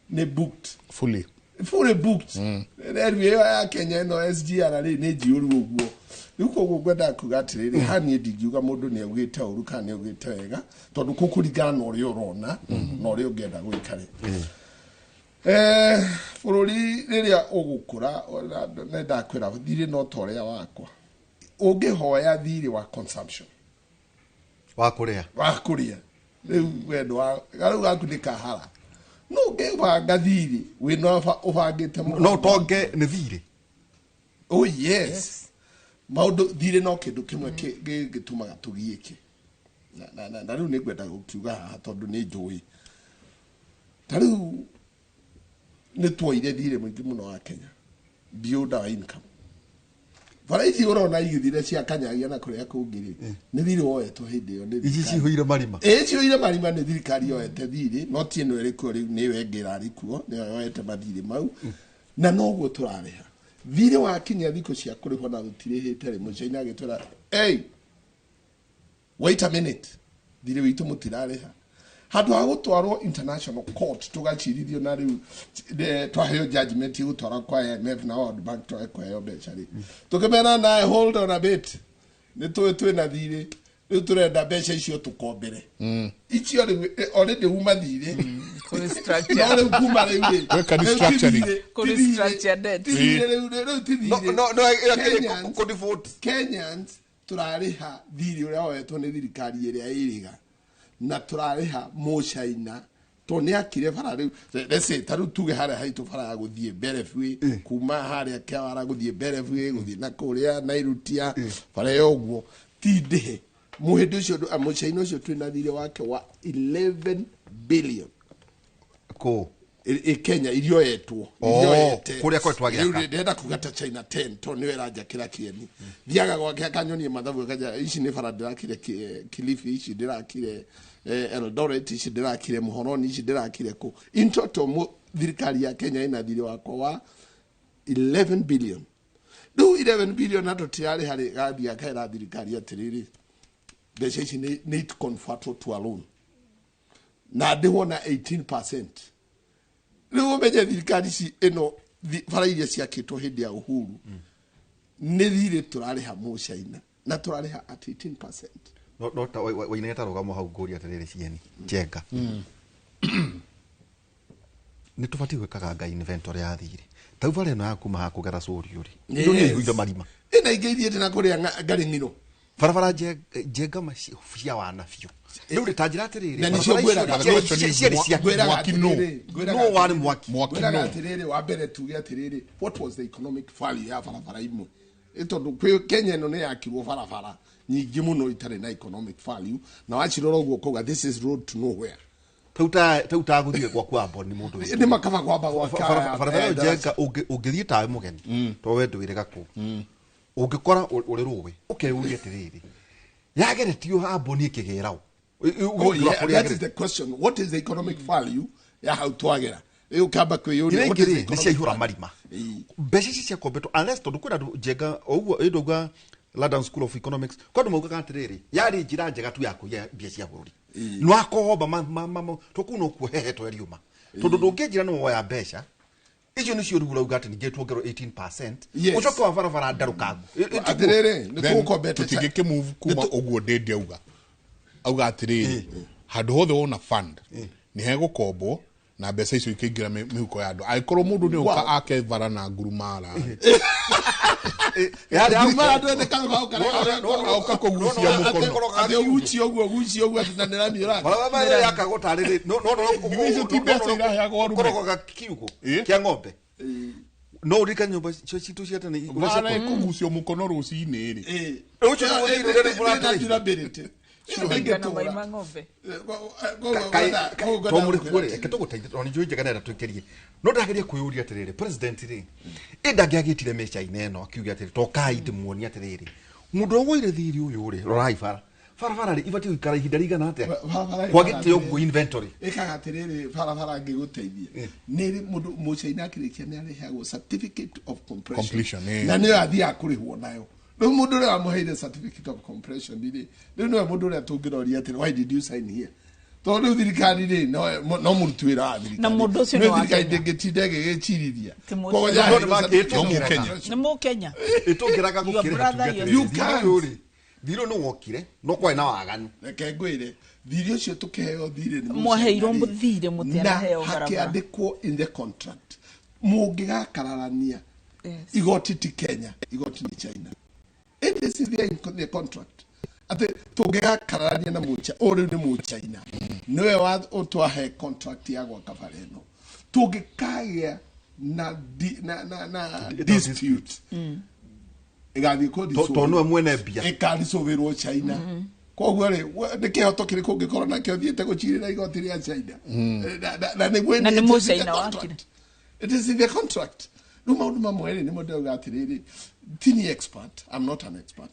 ni booked fully booked reri ya Kenya no SGR ri ni jiuru uguo uko gwenda kugatiriri hani ndigiuga mundu ni agwite uru kana agwite wega tondu kukurigana no ri urona no ri ugenda gwikare fururi riria ugukura na ndakwira thiri no toria wakwa ungihoya thiri wa consumption wa kuria riu wendo garu gaku ni kahara no ngeba thiri we no ubangite no tonge ni thiri oh yes maundu thire no kindu kimwe gitumaga tugiike na riu ni gwenda gukiuga haha tondu ni njui tariu ni twoire thire mwingi muno wa Kenya build our income variety urona igithire cia kanyagia na kuria kungiri ni thire woetwo hindi yo ni ici cihuire marima cihuire marima ni thirikari yoete thire no ti ino iri kuo riu ni wengira ari kuo ni yoete mathire mau na no guo turariha thire wa Kenya thiko cia kurihwo na rutirihite ri mucaina agitwira wait a minute thire witu mutirariha handu ha gutwarwo international court tugacirithio na riu twaheo judgment igutwara kwa IMF na World Bank twaheo mbeca ri tukimena na hold on a bit ni twe na thire riu turenda mbeca icio tukombere icio already uma thire kuri structure no kuma riu kuri structure debt no ko default Kenyans turariha thiri uria wetwo ni thirikari iria iriga na turariha mucaina to ni akire bara riu let's say taru tuge hare haitu bara ya guthie Berefui kuma hare kia wara guthie Berefui guthie na kuria Nairutia bara yoguo tinde muhindi ucio mucaina ucio twina thire wake wa 11 billion ko Kenya irio yetwo kuria kwa twagiaka ndenda kugata China 10 to ni weraja kila kieni thiaga gwake akanyoni mathabu kaja ici ni bara ndirakire Kilifi ici ndirakire Eldoret ici ndirakire Muhoroni ici ndirakire ku in total thirikari ya Kenya ina thiri wako wa 11 billion do 11 billion na totiari hari gadia kaira thirikari atiriri mbeca ici ni convert to a loan na ndihwo na 18%. Riu menye thirikari ci ino bara iria ciakitwo hindi ya uhuru ni thire turariha mucaina na turariha at 18%. no ta waineta rugamo hau nguri atiriri cieni Njenga ni tubati gwikaga inventory ya thire tau bare no yakuma ha kugera curi uri ndo ni guida marima ina ingeirie tena kuria ngari ngino barabara Njenga cia wana fiu riu ritanjira atiriri na nicio gwera no wari mwaki no atiriri wa mbere tuge atiriri what was the economic value ya barabara imwe tondu kwi Kenya no ne yakirwo barabara nyingi muno itare na economic value na wachirora uguo kuga this is road to nowhere Tauta guthie kwa Amboni mundu ni makaba kwamba barabara Njenga ungithie tawe mugeni to we ndwire gaku ungikora uri ruwe ukeuria tiriri yageretio Amboni ikigirao. That is the question. What is the economic value ya how twagera ukamba kwiyuria what is the economic marima mbeca cia kombeto unless tondu kwina Njenga oguo indogwa London School of Economics kondu mauga atiriri yari njira njega tu ya kuya mbia cia bururi no akoba tokuno kuhehetwo eriuma tondu ndungijira no woya mbeca icio ni cio rugura ugati ningetwongerwo 18% ucoke wa barabara ndarukangu atiriri ni tukombete tutigike move kuma oguo ndende auga atiriri handu hothe wona fund ni hegukombo na mbeca icio ikingira mihuko ya andu aikorwo mundu ni uka akevara na ngurumara ngurumara twende kana auka kugucia mukono ati guci oguo atinanira miura baba yakagutarire no icio ti mbeca iraheyagwo rume koroga kiugo kia ng'ombe no rika nyumba citu cia tene igura kugucia mukono rucini ri ucio ni rire vulnerability Ngana maima ng'ombe tomurikure ketuguteithia oni njui Njenga nenda twikerie no ndageria kwiyuria atiriri president ri indangiagitire mecha ineno akiuga atiri tokai ndimuonia atiriri mundu ogwire thiri uyu ri rorai barabara ri ibati ikara ihinda rigana atia kwagite ugu inventory ikaga atiriri barabara ngiguteithia niri mundu muchaina akirikia ni arehagwo certificate of completion na ni athia akurihwo nayo no mundu ria amuheire certificate of completion dili no mundu ria tungiroria atiri why did you sign here tondu thirikari ri no murutwira thirikari na mundu ucio no thirikari ndingitinde gigicirithia ni mu Kenya itungiraga gukira you can't thiro no wokire no kwa na waganu reke ngwire thiri ucio tukiheo thiri ni mwaheirwo muthire mutiana heo barabara hakiandikwo in the contract mungigakararania igoti ti Kenya igoti ni China. It is there in the contract. Ate tungigakararania na mucha ori ni mu China niwe wa utwahe contract ya gwa kabareno tungikagia na dispute igathi ko to no mwene bia ikari soverwo China koguo ri nikihoto kiri kungikora na kio thiete guchirira igoti ria China na ni mwene na ni China wakire it is in the contract no maundu mamwe ni mundu ugatiriri tini expert I'm not an expert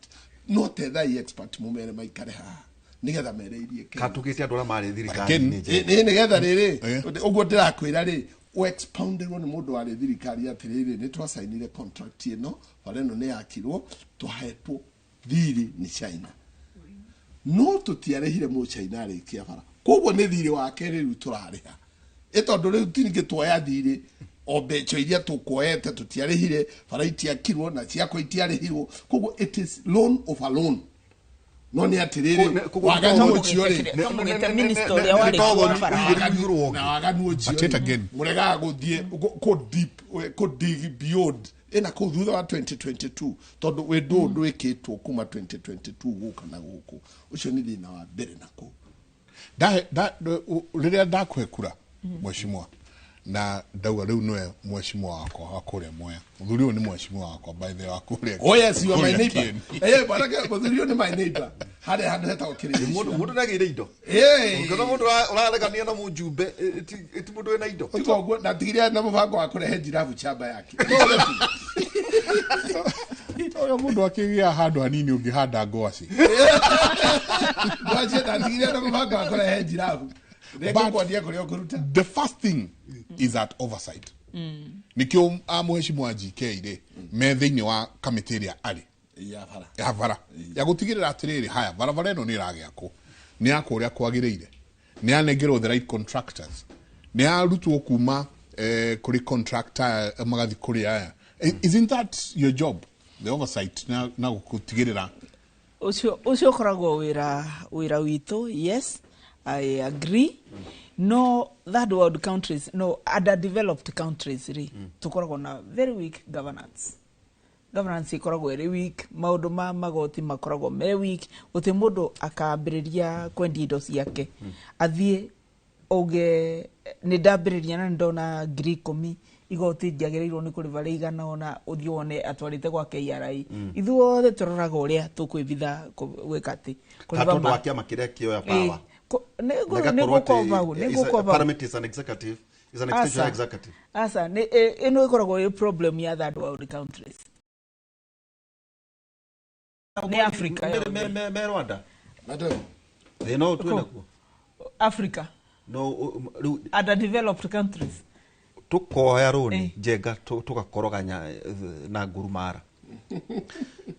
no tetha expert mumere maikare ha nigetha mereirie katugite andu mari thirikari ni nigetha riri uguo ndirakwira ri o expounderwo ni mundu wari thirikari atiriri ni twasainire contract ino bareno ni yakirwo twahetwo thiri ni China no tutiarehire mu China ri kia bara koguo ni thiri wake riu turariha itondu riu tinige twoya thiri obecho iria tukoete tutiarehire bara itiakirwo na ciako itiarehirwo koguo it is loan of a loan no ni atiriri waganu uchiore kamugete minister ya wari na waganu uchiore murega guthie ko dig beyond ina ko thutha wa 2022 tondu we ndu ikitwo kuma 2022 guka na guku ucio ni thina wa mbere nako riria ndakwekura mheshimiwa na ndauga riu niwe mheshimiwa wakwa akuria Mwea muthuri uyu ni mheshimiwa wakwa by the way akuria oh yes you are my neighbor baraka muthuri uyu ni my neighbor hade heta ukiri mundu nagire indo ngona mundu uraregania na mujumbe eti mundu ena indo utoguo na tigiria na mubango wa kurehe jirafu chamba yake oyo mundu akigia handu hanini ungihanda ngwaci waje na tigiria na mubango wa kurehe jirafu. The first thing is that oversight. Nikio mheshimiwa GK ire me thiini wa kamiti ria ari ya bara ya gutigirira atiriri haya barabara ino ni iragiako ni akuria kwagireire ni anengerwo the right contractors ni arutwo kuma kuri contractor magathi kuri aya isn't that your job the oversight na gutigirira ucio koragwo wira witu yes I agree. No, third world countries, no, underdeveloped countries, tukoragwo na very weak governance. Governance ikoragwo very weak, maundu ma magoti makoragwo me weak, uti mundu akambiriria kwendi indo ciake. Athie oge ni ndambiriria na ndona ngiri 10 igoti ndiagĩrĩirwo nĩ kũrĩva rĩigana ona ũthiĩ wone atwarĩte gwa KRA ithuothe tũroraga ũrĩa tũkwĩbitha gwĩka atĩ Katoto wa kĩama kĩrĩa kĩoya power Parliament is an executive, is an extension executive. Asa ĩno ĩkoragwo ĩ problem ya third world countries nĩ Africa me Rwanda Madam they know tu nakuo Africa no underdeveloped countries tukoya roni Njenga tugakoroganya na Ngurumara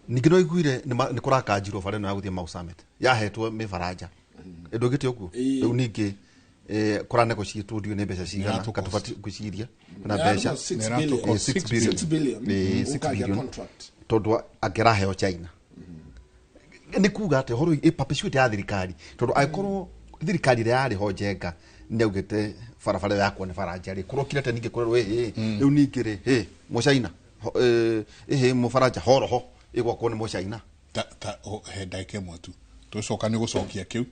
ningĩ no iguire nĩ kũrakanjirwo bare no gũthie Mau Summit yahetwo mĩbaraja ndũgĩte ũguo rĩu ningĩ kora negotiate ndio nĩ mbeca cigana katubati gwiciria na mbeca 6 billion tondũ angĩraheo China nĩ kuga atĩ horo perpetuate ya thirikari tondũ aikorwo thirikari ĩrĩa yarĩ ho Njenga nĩ augĩte barabara yakwa nĩ baranja rĩ kũrokire ningĩ kũrerwo rĩu ningĩ rĩ mũcaina mũbaranja horoho igwakwo nĩ mũcaina ta ndagĩka ĩmwe tu tũcoka nĩ gũcokia kĩu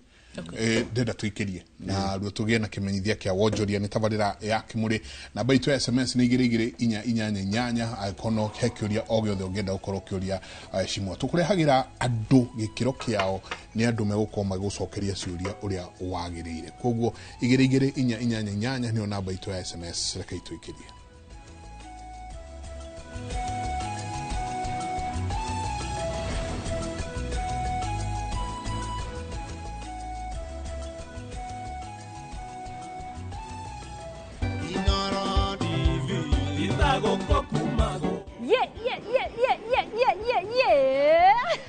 ndenda tuikirie na ruo tugie na kimenyithia kia wonjoria ni tabarira ya kimuri namba itu ya SMS ni 22888 aikono hekiuria ogyo thongenda ukoro kiuria shimwa tukurehagira andu gikiro kiao ni andu megukoma gucokeria ciuria uria wagirire koguo 22888 ni namba itu ya SMS reka ituikirie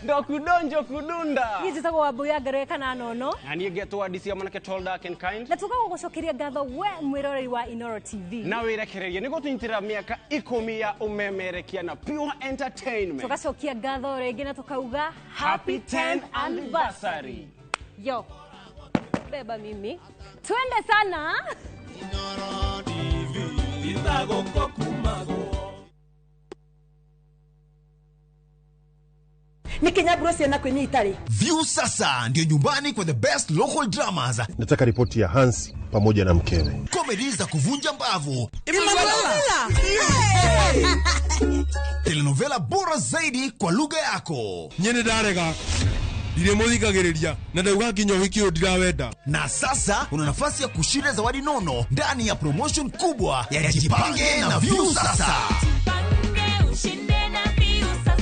Ndokudonjo kudunda. Hizi tako wabuya gareka na nono. Ani geto adisia manake tall dark and kind. Na tukao gushokeria gatho we mwiroreri wa Inoro TV. Na wirekereria niko tunyitira miaka 10 ya umemerekia na Pure Entertainment. Tukashokia gatho rege na tukauga Happy 10th anniversary. Yo. Beba mimi. Twende sana. Inoro TV. Itago kokumago. Ni Kenya Bruce na kwenye Itali. View sasa ndio nyumbani kwa the best local dramas. Nataka ripoti ya Hans pamoja na mkewe. Comedy za kuvunja mbavu. Telenovela bora zaidi kwa lugha yako. Nyene darega. Dire muthikagiriria na ndauga kinyo wiki ndirawenda. Na sasa una nafasi ya kushinda zawadi nono ndani ya promotion kubwa ya Jipange na View sasa. Jipange ushinde na View sasa.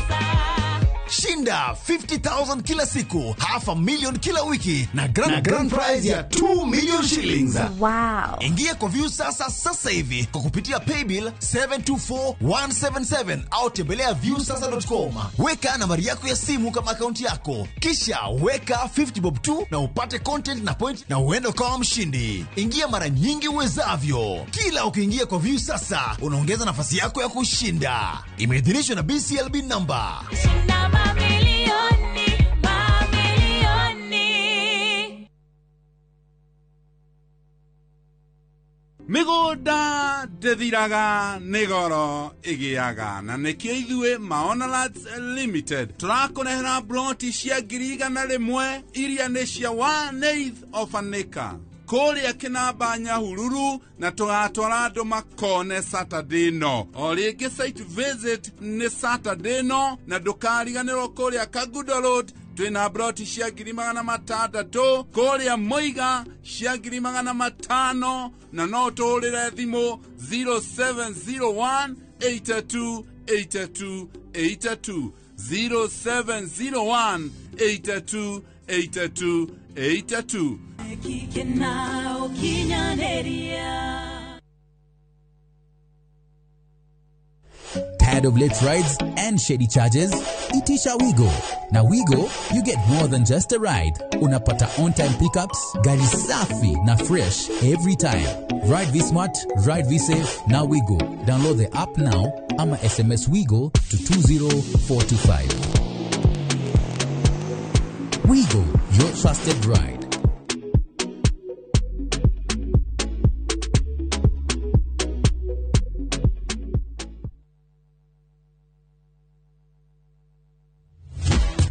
Shinda 50,000 kila siku, $500,000 kila wiki na grand prize ya 2 million shillings. Wow. Ingia kwa View sasa hivi kwa kupitia paybill 724177 au tembelea viewsasa.com. Weka nambari yako ya simu kama akaunti yako. Kisha weka 50 bob tu na upate content na point na uende kama mshindi. Ingia mara nyingi uwezavyo. Kila ukiingia kwa View sasa unaongeza nafasi yako ya kushinda. Imeidhinishwa na BCLB number. Shinda mamilioni. Migũnda ndĩthiraga nĩ goro ĩgĩaga na nĩkĩo ithuĩ Maonalats Limited tũrakũrehera broti cia 100,000 iria nĩ cia 1/8 of an acre kũrĩa Kĩnamba Nyahururu na tũgatwara andũ makone Saturday no. O rĩngĩ site visit nĩ Saturday no na ndũkariganĩrwo kũrĩa Kagudo Road twina broti cia 600,000 kũrĩa Muiga cia 500,000 na no tũrĩre thimũ 0701 82 82 82 0701 82 82 82. Tired of late rides and shady charges? Itisha Wigo. Now Wigo, you get more than just a ride. Unapata on-time pickups, gari safi na fresh every time. Ride V-Smart, ride V-Safe, now Wigo. Download the app now, ama SMS Wigo to 20425. Wigo, your trusted ride.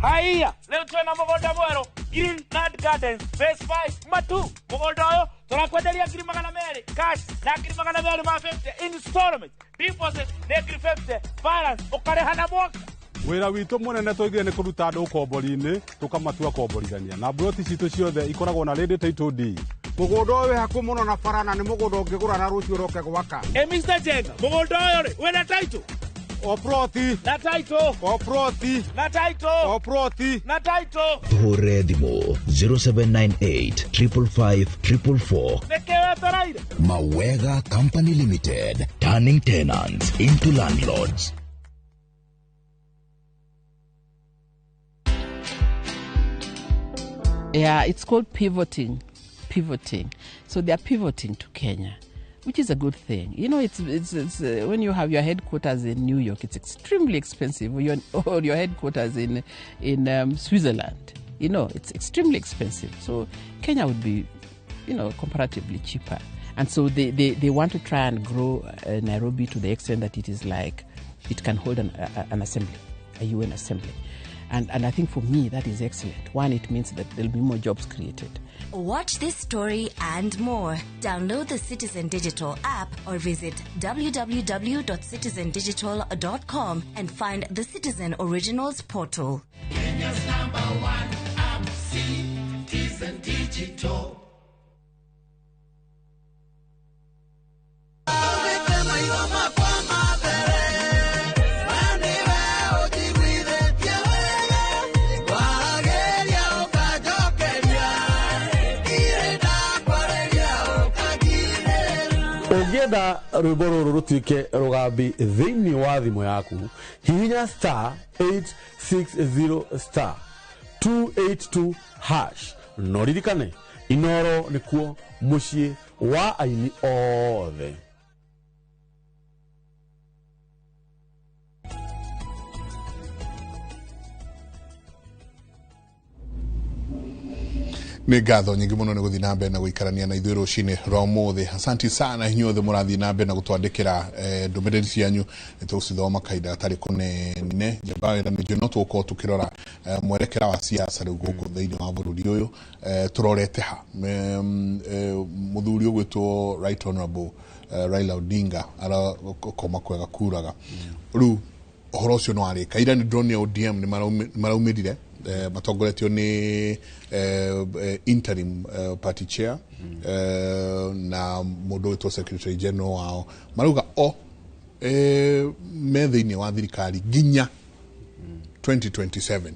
Haya, leo tuna mugunda mwero Green Nut Gardens Phase 5 Matu. Mugunda uyu turakwenderia ngiri magana meri cash na ngiri magana meri ma 50 installment deposit na ngiri 50 balance ukareha na mwaka. Wira witũ mũnene tũigire nĩ kũruta andũ ũkombori-inĩ tũkamatua komborithania na broti citũ ciothe ikoragwo na rĩndĩ title deed. Mũgũnda ũyũ haku mũno na barana nĩ mũgũnda ũngĩgũra na rũciũ ũroke gwaka. Mr. Jenga, mũgũnda ũyũ rĩ wĩna title? O proti na title. O proti na title. O proti na title. Hore thimo 0798 555 444. Nekewe taraire. Mawega Company Limited, turning tenants into landlords. Yeah, it's called pivoting. So they are pivoting to Kenya, which is a good thing. You know, it's when you have your headquarters in New York, it's extremely expensive. Or your headquarters in Switzerland, you know, it's extremely expensive. So Kenya would be, you know, comparatively cheaper. And so they want to try and grow Nairobi to the extent that it is like it can hold an assembly, a UN assembly. And I think for me, that is excellent. One, it means that there'll be more jobs created. Watch this story and more. Download the Citizen Digital app or visit www.citizendigital.com and find the Citizen Originals portal. Kenya's #1 app, Citizen Digital. Ũngĩenda rwĩmbo rũrũ rũtuĩke rũgambi thĩinĩ wa thimũ yaku, hihinya *860*282# no ririkane Inooro nĩkuo mũciĩ wa aini othe. Nĩ ngatho nyingĩ mũno nĩ gũthiĩ na mbere na gũikarania na ithuĩ rũcinĩ rwa ũmũthĩ. Asanti sana inyuothe mũrathiĩ na mbere na gũtwandĩkĩra ndũmĩrĩri cianyu nĩtũcithoma kahinda gatarĩ kũnene. Njambawĩra nĩnjũĩ no tũgũkorwo tũkĩrora mwerekera wa siasa rĩu gũkũ thĩinĩ wa bũrũri ũyũ tũrorete ha mũthuri ũgwĩtwo Right Honorable Raila Odinga arakoma kwega kuraga rĩu ũhoro ũcio nĩ warĩka. Ira nĩ ndĩronire ODM nĩ maraumĩrire matongoretio ni interim party chair na mũndũ wĩtwo secretary general wao marauga me thĩinĩ wa thirikari nginya 2027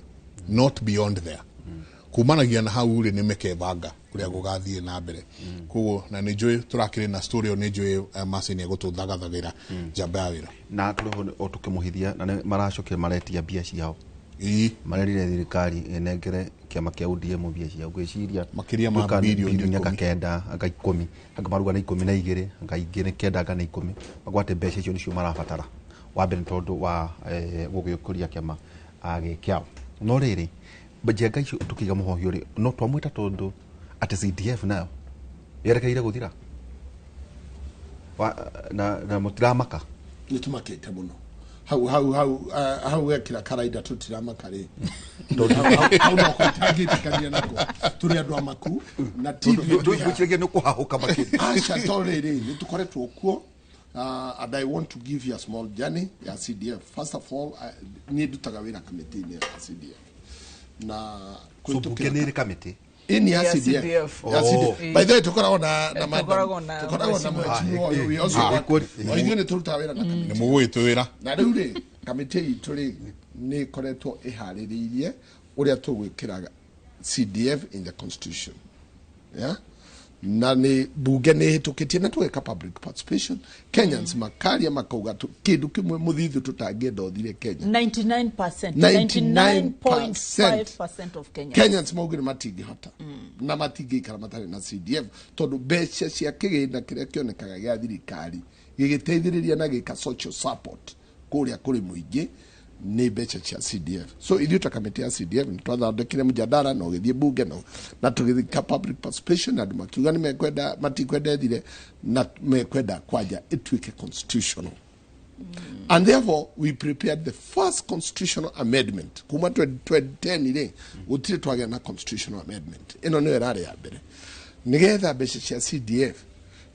not beyond there. Kumanagia na hau rĩ nĩ mekebanga ũrĩa gũgathiĩ na mbere. Koguo na nĩ njũĩ tũrakĩrĩ na story nĩ njũĩ macini egũtũthagathagĩra njamba ya wĩra na tũrĩ o tũkĩmũhithia na maracokera maretia mbia ciao marerire thirikari enengere kiama kia ODM mbia ciao gwĩciria makĩria ma bilioni kenda anga 10 anga maruga na 12 anga ingĩ kenda anga 10 magwate mbeca icio nicio marabatara wa mbere tondũ wa gũgĩkũria kiama gĩkĩao. No rĩrĩ bajenga icio tukiga mũhohio rĩ no twamwĩta tondũ at CDF nayo yerekeire gũthira na mũtiramaka nĩ tũmakĩte mũno hau wekĩra karaida tũtiramaka rĩ hau no kũtangĩtikania nako tũrĩ andũ amaku na tũgĩkĩrĩkia nĩ kũhahũka makĩria aca tũrĩrĩ nĩ tũkoretwo kuo. And I want to give you a small journey ya CDF. First of all, niĩ ndutaga wĩra kamĩtĩ-inĩ ya CDF na kũtukĩnĩrĩ kamĩtĩ ini ya CDF. By the way, tukoragwo na mheshimiwa we also ithuĩ nĩ tũrutaga wĩra na kamĩtĩ. Nĩ mũgwĩtwo wĩra Na rĩu rĩ kamĩtĩ itũ rĩ nĩ ĩkoretwo ĩharĩrĩirie ũrĩa tũgwĩkĩra CDF in the constitution. Yeah? Na ni bunge nĩ hĩtũkĩtie na tũgeka public participation. Kenyans makaria makauga kĩndũ kĩmwe mũthithũ tũtangĩenda ũthire Kenya. 99.5% of Kenyans maugire matingĩhota na matingĩikara matarĩ na CDF tondũ mbeca cia kĩgĩna kĩrĩa kĩonekaga gĩa thirikari gĩgĩteithĩrĩria na gĩka social support kũrĩa kũrĩ mũingĩ nĩ mbeca cia CDF. So ithuĩ ta kamĩtĩ ya CDF nĩ twathondekire mjadala na ũgĩthiĩ bunge na tũgĩthika public participation na andũ makiuga nĩ mekwenda matikwenda ethire na mekwenda kwanja ĩtuĩke constitutional. And therefore we prepared the first constitutional amendment kuma 2010 ile gũtirĩ twagĩa na constitutional amendment ĩno nĩyo ĩrarĩ ya mbere nigetha mbeca cia CDF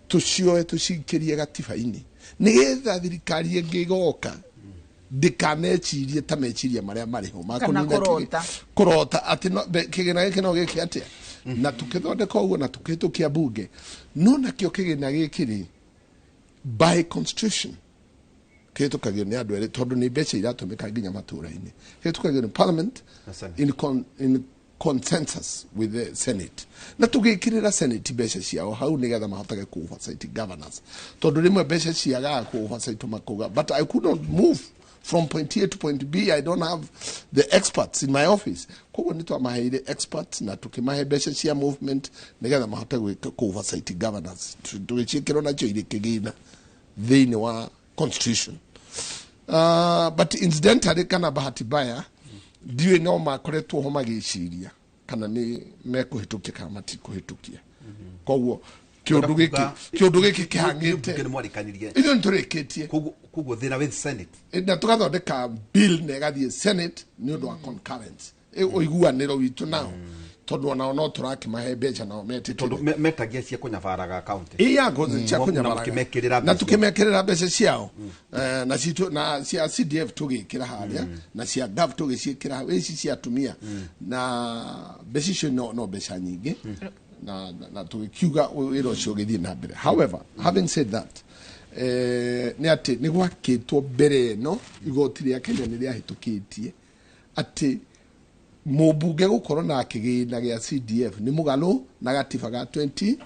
tucioe tucikirie gatiba-ini nigetha thirikari ingigoka ndikanecirie ta meciria maria mariho kurota ati kigina giki no giki atia na tukithondeka uguo na tukihitukia bunge no nakio kigina giki ri by constitution kihitukagio ni andu eri tondu ni mbeca iratumika nginya matura-ini kihitukagio ni parliament in consensus with the Senate. Na tugikirira Senate mbeca ciao hau nigetha mahotage ku oversight governors. Tondu rimwe mbeca ciaga ku oversight makuga, but I could not move from point A to point B. I don't have the experts in my office. Koguo ni twamaheire experts na tukimahe mbeca cia movement nigetha mahotage ku oversight governors. Tugicikirwo nacio iri kigina thiini wa constitution. But incidentally kana bahati baya ndiwe no makoretwo ho magiciria kana ni mekuhitukia kana matikuhitukia koguo kiundu giki kihangite ino nturikitie koguo thina with Senate na tugathondeka bill na gathie Senate ni undu wa concurrence oiguaniro witu nao tondu ona no turakimahe mbeca nao metete tondu metagia cia kunyabaraga county iya ngozi cia kunyabaraga na tukimekirira mbeca ciao na citu na cia CDF tugikira haria na cia GAV tugicikira ici cia tumia na mbeca cio no mbeca nyingi na tugikiuga wira ucio githii na mbere. However, having said that ni ati ni gwakitwo mbere no igoti ria Kenya ni ria hitukitie ati mubunge gukorwo na kigina gia CDF ni mugalu na gatiba ga 2010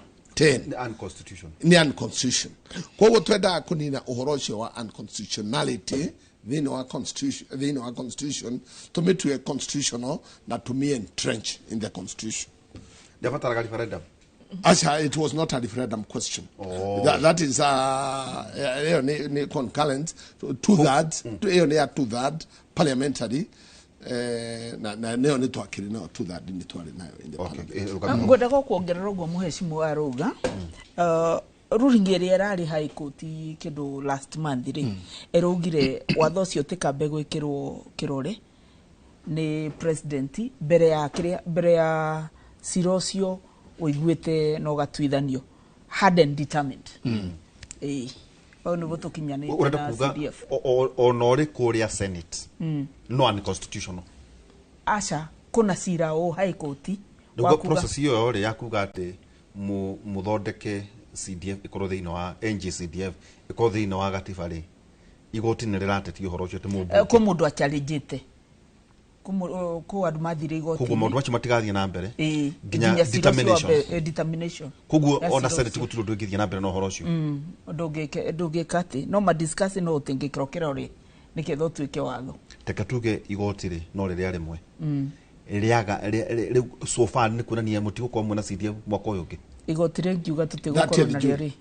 ni unconstitution koguo twenda kunina uhoro ucio wa unconstitutionality thini wa constitution tumitue constitutional na tumie entrench in the constitution. Dafatara referendum. Asha, it was not a referendum question. That is concurrent two-thirds, two-third parliamentary. Na neo ni twakiri no two-third ni twari nayo in the parliament. Ngoda ko kuongerera ugo muheshimu aruga ruling area rari high court kido last month ri erugire watho cio tikambe gwikirwo kirore ni president bere ya sirocio oiguite no gatwithanio hard and determined ono voto kinyane na CDF onore kuria Senate no unconstitutional asha kuna sira o high court wa process hiyo yore yakuga ati muthondeke CDF ikoro thiino wa NGCDF ikoro thiino wa gatiba ri igoti ni riratetio horo ucio ko mundu achalejete ko andu mathire igoti koguo mundu macio matigathie na mbere nginya determination koguo ona Senate gutiro ndungithie na mbere no horo ucio ndungikati no ma discuss no utingikiro kirori niketho twike watho teka tuge igoti ri no riria rimwe riaga so far ni kunania mutigo kwa mwana CDF mwaka uyu ngi igoti ri ngiuga tutigukora na ri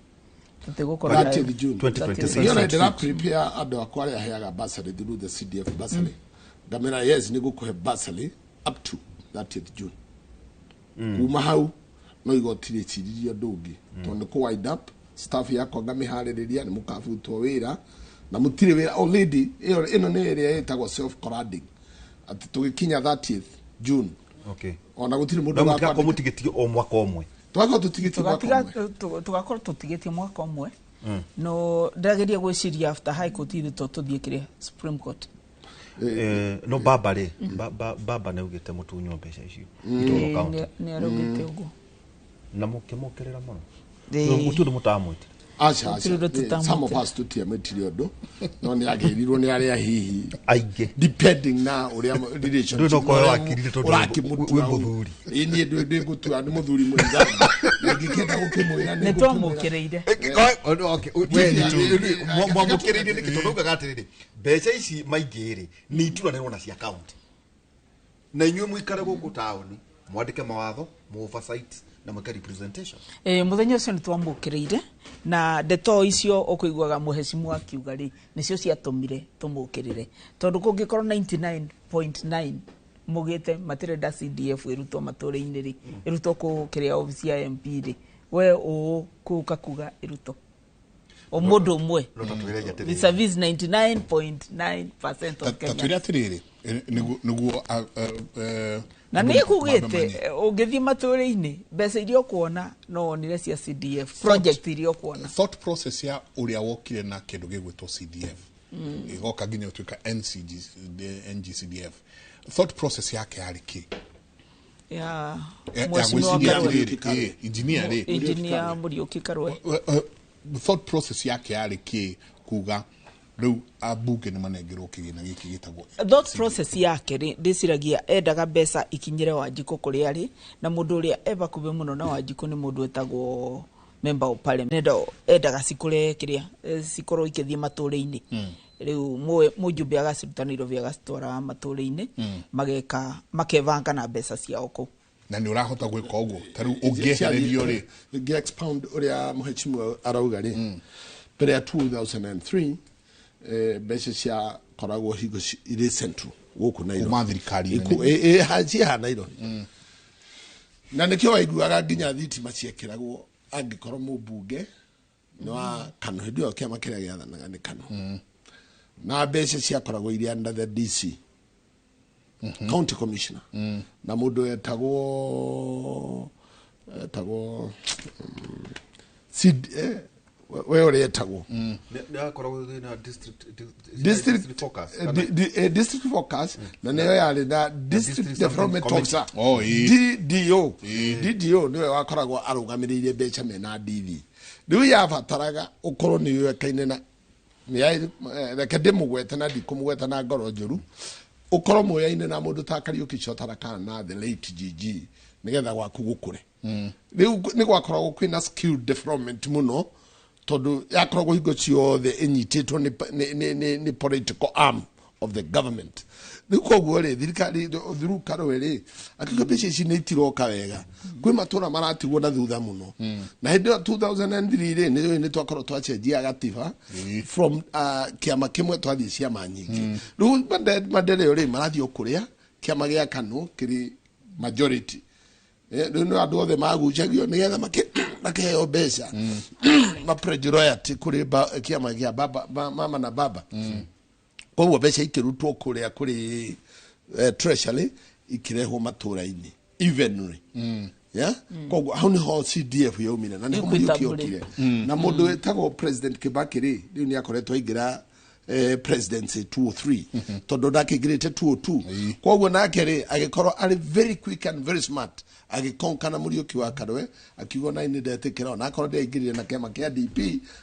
tutigukora na 2026 yona ndira prepare ando akwari aheaga basari through the CDF basari Gamera yes ni gukuhe basari up to 30th June. Kuma hau no igoti riciria ndungi tondu ku wind up staff yako ngamihariria ni mukafutwo wira na mutire wira already ino ni area etagwo self corrading ati tugikinya 30th June. Okay. Ona gutire mundu wa kwa mutigiti o mwaka omwe twako tutigiti mwaka omwe tugakora tutigiti mwaka omwe no ndageria gwiciria after high court ithu tuthikire Supreme Court. No baba ri baba ne ugite mutunyo mbeca icio ni arugite ugo na mukimukerera muno no mutundu mutamwite asha some of us tutia material no ni agerirwo ni aria hihi aige depending na uria relation ndu no koyo akirite tondu we muthuri ini ndu ngutua ni muthuri mwenza ngikenda gukimwira ni twamukireire okay we mwamukireire ni kitondu gatiriri mbeca ici maingiri ni ituranirwo na cia account na inyuĩ mwikare gũkũ taoni mwandike mawatho mu oversight na mweke representation muthenya ucio ni twamukireire na ndeto icio ukuiguaga muheshimu akiuga ri nicio ciatumire tumukirire tondu kungikorwo 99.9 mugite matire da CDF irutwo matũre-inĩ ri irutwo ku kiria office ya MP ri we kuka kuga irutwo o mundu umwe vis-a-vis 99.9% of Kenya taturia tiriri niguo na nä kugäte å ngä thiä matå-rä-inä mbeca iria kuona no onire cia CDF project iria kuona thought process ya uria wokire na kindu gigwitwo CDF igoka nginya utuika NGCDF thought process yake yari ki ya engineer Muriuki Karwe thought process yake yari ki kuga riu abunge ni manengerwo kigina giki gitagwo thought process yake ndiciragia endaga mbeca ikinyire Wanjiku kuri ari na mundu uria eba kube muno na Wanjiku ni mundu etagwo member of parliament endaga cikure kiria cikorwo ikithie matũũra-inĩ riu mujumbe agacirutanĩrwo vya gastora matũũra-inĩ makevanga na mbeca ciao kũ na ni urahota gwika uguo taru ungehererio ri expound uria muheshimiwa arauga ri mbere ya 2003 mbeca cia koragwo higo iri central guku Nairobi kuma thirikari haji ha Nairobi na nikio waiguaga nginya thitima ciekiragwo angikorwo mubunge no Kanu hindio kiama kiria giathanaga ni Kanu na mbeca ciakoragwo iri under the DC county commissioner na mundu etagwo we ore etagwo district focus na nayo yari na district development officer DDO niwe wakoragwo arugamiriire mbeca mena DV riu yabataraga ukorwo ni wekaine na reke ndimugwete na ndikumugweta na ngoro njuru ukorwo muyaine na mundu ta Kariuki Chotara kana na the late GG nigetha gwaku gukure riu ni gwakoragwo kwina skill development muno tondu yakoragwo hingo ciothe inyititwo ni political arm of the government riu koguo ri thirikari through Karwe ri akiko mbeca ici ni itiroka wega kwi matura maratigwo na thutha muno na hindi 2003 ri ni twakorwo twachenjia gatiba from kiama kimwe twathie ciama nyingi riu mandere ri marathio kuria kiama gia Kanu kiri majority riu no andu othe magucagio nigetha makeheo mbeca ma pledge royalty kuri kiama gia baba mama na baba koguo mbeca ikirutwo kuria kuri treasury ikirehwo matura-ini evenly koguo hau niho CDF yaumire na niho Muriuki okire na mundu etagwo president Kibaki ri riu ni akoretwo aingira presidency 203 tondu ndakigirite 202 koguo nake ri agikorwo ari very quick and very smart agikonkana Muriuki wa Karwe akiugo na ini ndetikira na akorwo ndaingirire na kema kia DP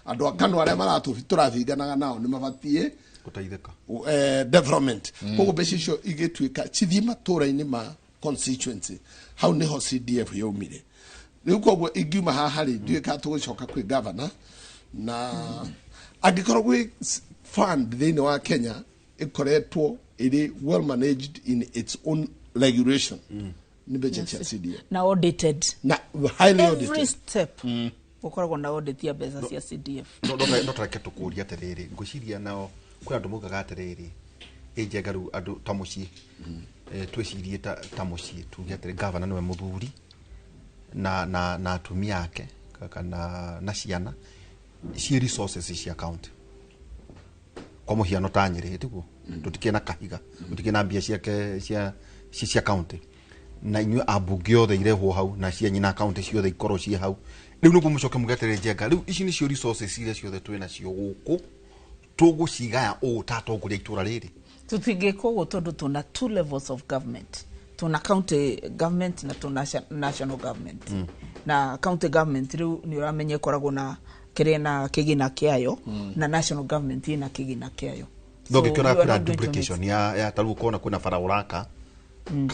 andu akanu aria maraturathinganaga nao ni mabatie gutaitheka development koguo mbeca icio igituika cithie matura-ini ma constituency hau niho CDF yaumire riu koguo ingiuma haha ri ndiuka tugucoka kwi governor na angikorwo gwi fund thiini wa Kenya ikoretwo iri well managed in its own regulation ni mbeca cia CDF na audited na highly audited every step ukoragwo na audit ya mbeca cia CDF no tareke tukuria atiriri ngwiciria nao kwi andu mugaga atiriri ejegaru andu ta mucii twicirie ta mucii tuge atiri governor niwe muthuri na atumia yake kana na ciana cia resources cia county kwa muhiano ta Nyeri tiguo tutikena kahiga tutikena mbia ciake cia county na inyu abunge othe irehwo hau na cia nyina county ciothe ikorwo cie hau riu nugu mucoke mugetere njenga riu ici ni cio resources iria ciothe twina cio guku tugucigaya tatongoria itura riri tutingika uguo tondu tuna two levels of government tuna county government na tuna national government na county government riu ni uramenye koragwo na kire na kigina kiayo na national government ina kigina kiayo ndoge kiona kuna duplication ya taru kuona kuna farauraka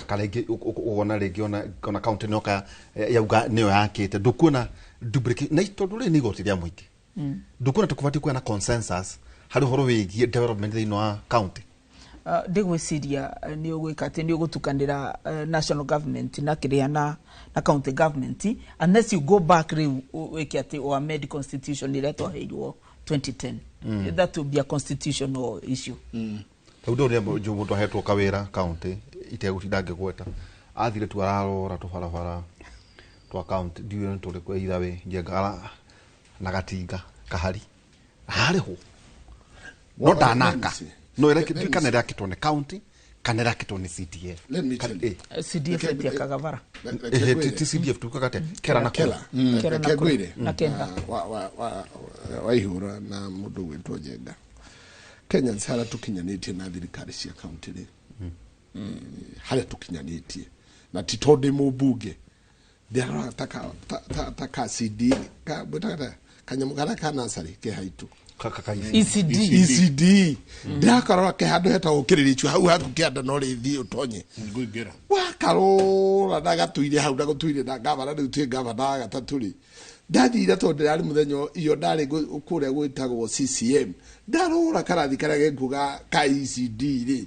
kalege uona regi ona county noka yauga niyo yakite ndukuna duplicate na itondu ri ni gotiria muingi ndukuna tukubati kuona consensus hari horo wigie development thini wa county ndigwiciria ni ugwika ati ni ugutukanira national government na kiria na county government unless you go back riu wiki ati o amend constitution ile twaheirwo 2010 that will be a constitutional issue taudo ria mundu ahetwo kawira county itegutidange gweta athire tu ararora tubarabara twa county ndiyo tuli kwa ithawe njenga na gatinga kahari hariho no danaka no ile kitukana ya kitone county kanera kito ni CDF. Let me tell you. CDF ya Kagavara. CDF tukakate kera na kula. Kera na kula. Na kenda. Waihura na mundu witwa Njenga. Kenya nsara tukinyanĩtie na thirikari cia county ri. Haria tukinyanĩtie. Na titode mubunge. Ndiara taka CD ka butaka kanyamugara kana sari ke haitu. ECD ndakarora ke handu heta ukiririchu hau haku kianda no rithi utonye nguingira wakarora ndagatuire hau ndagutuire na gavana riu twi gavana gataturi ndathire tondu ndari muthenyo iyo ndari kuria gwitagwo CCM ndarora karathi karia genguga ka ECD ri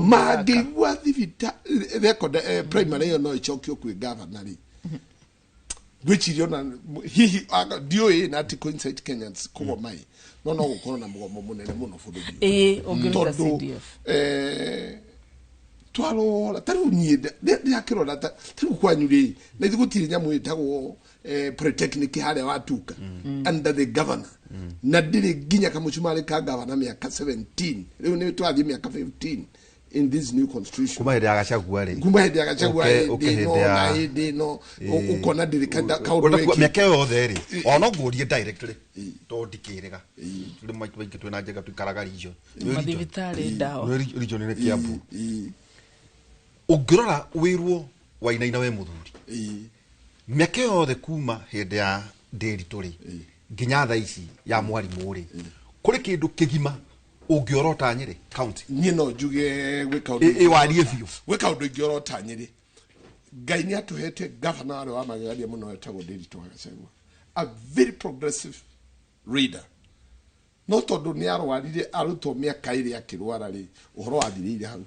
magigwa thivita record primary yo no ichokio kwi gavana ri gwichirio na hihi dioi na coincide Kenyans kubo mai no gukoro na mugomo munene muno burudi ogirira CDF twalo taru nyida ya kirora taru kwanyuri na igutiri nyamu itagwo polytechnic hale watuka under the governor na ndiri ginya kamuchumale ka governor miaka 17 leo ni twathi miaka 15 in this new constitution kuma hede agachagua ri no ukona dirikanda kaundu miaka yothe ri ono ngurie directly to ndikirega tuli maiki twina Njenga twikaraga region madivitari dawa region ni Kiambu ungirora wirwo Wainaina we muthuri miaka yothe kuma hede ya Nderitu ri nginya tha ici ya mwarimu ri kuri kindu kigima ungiorota Nyeri county no juge gwe kaundu warie biu gwe kaundu ungiorota Nyeri Ngai ni atuhete governor wa magari muno etagwo Nderitu Gachagua a very progressive reader no tondu ni arwarire aruto miaka iri akirwara ri uhoro athirire hau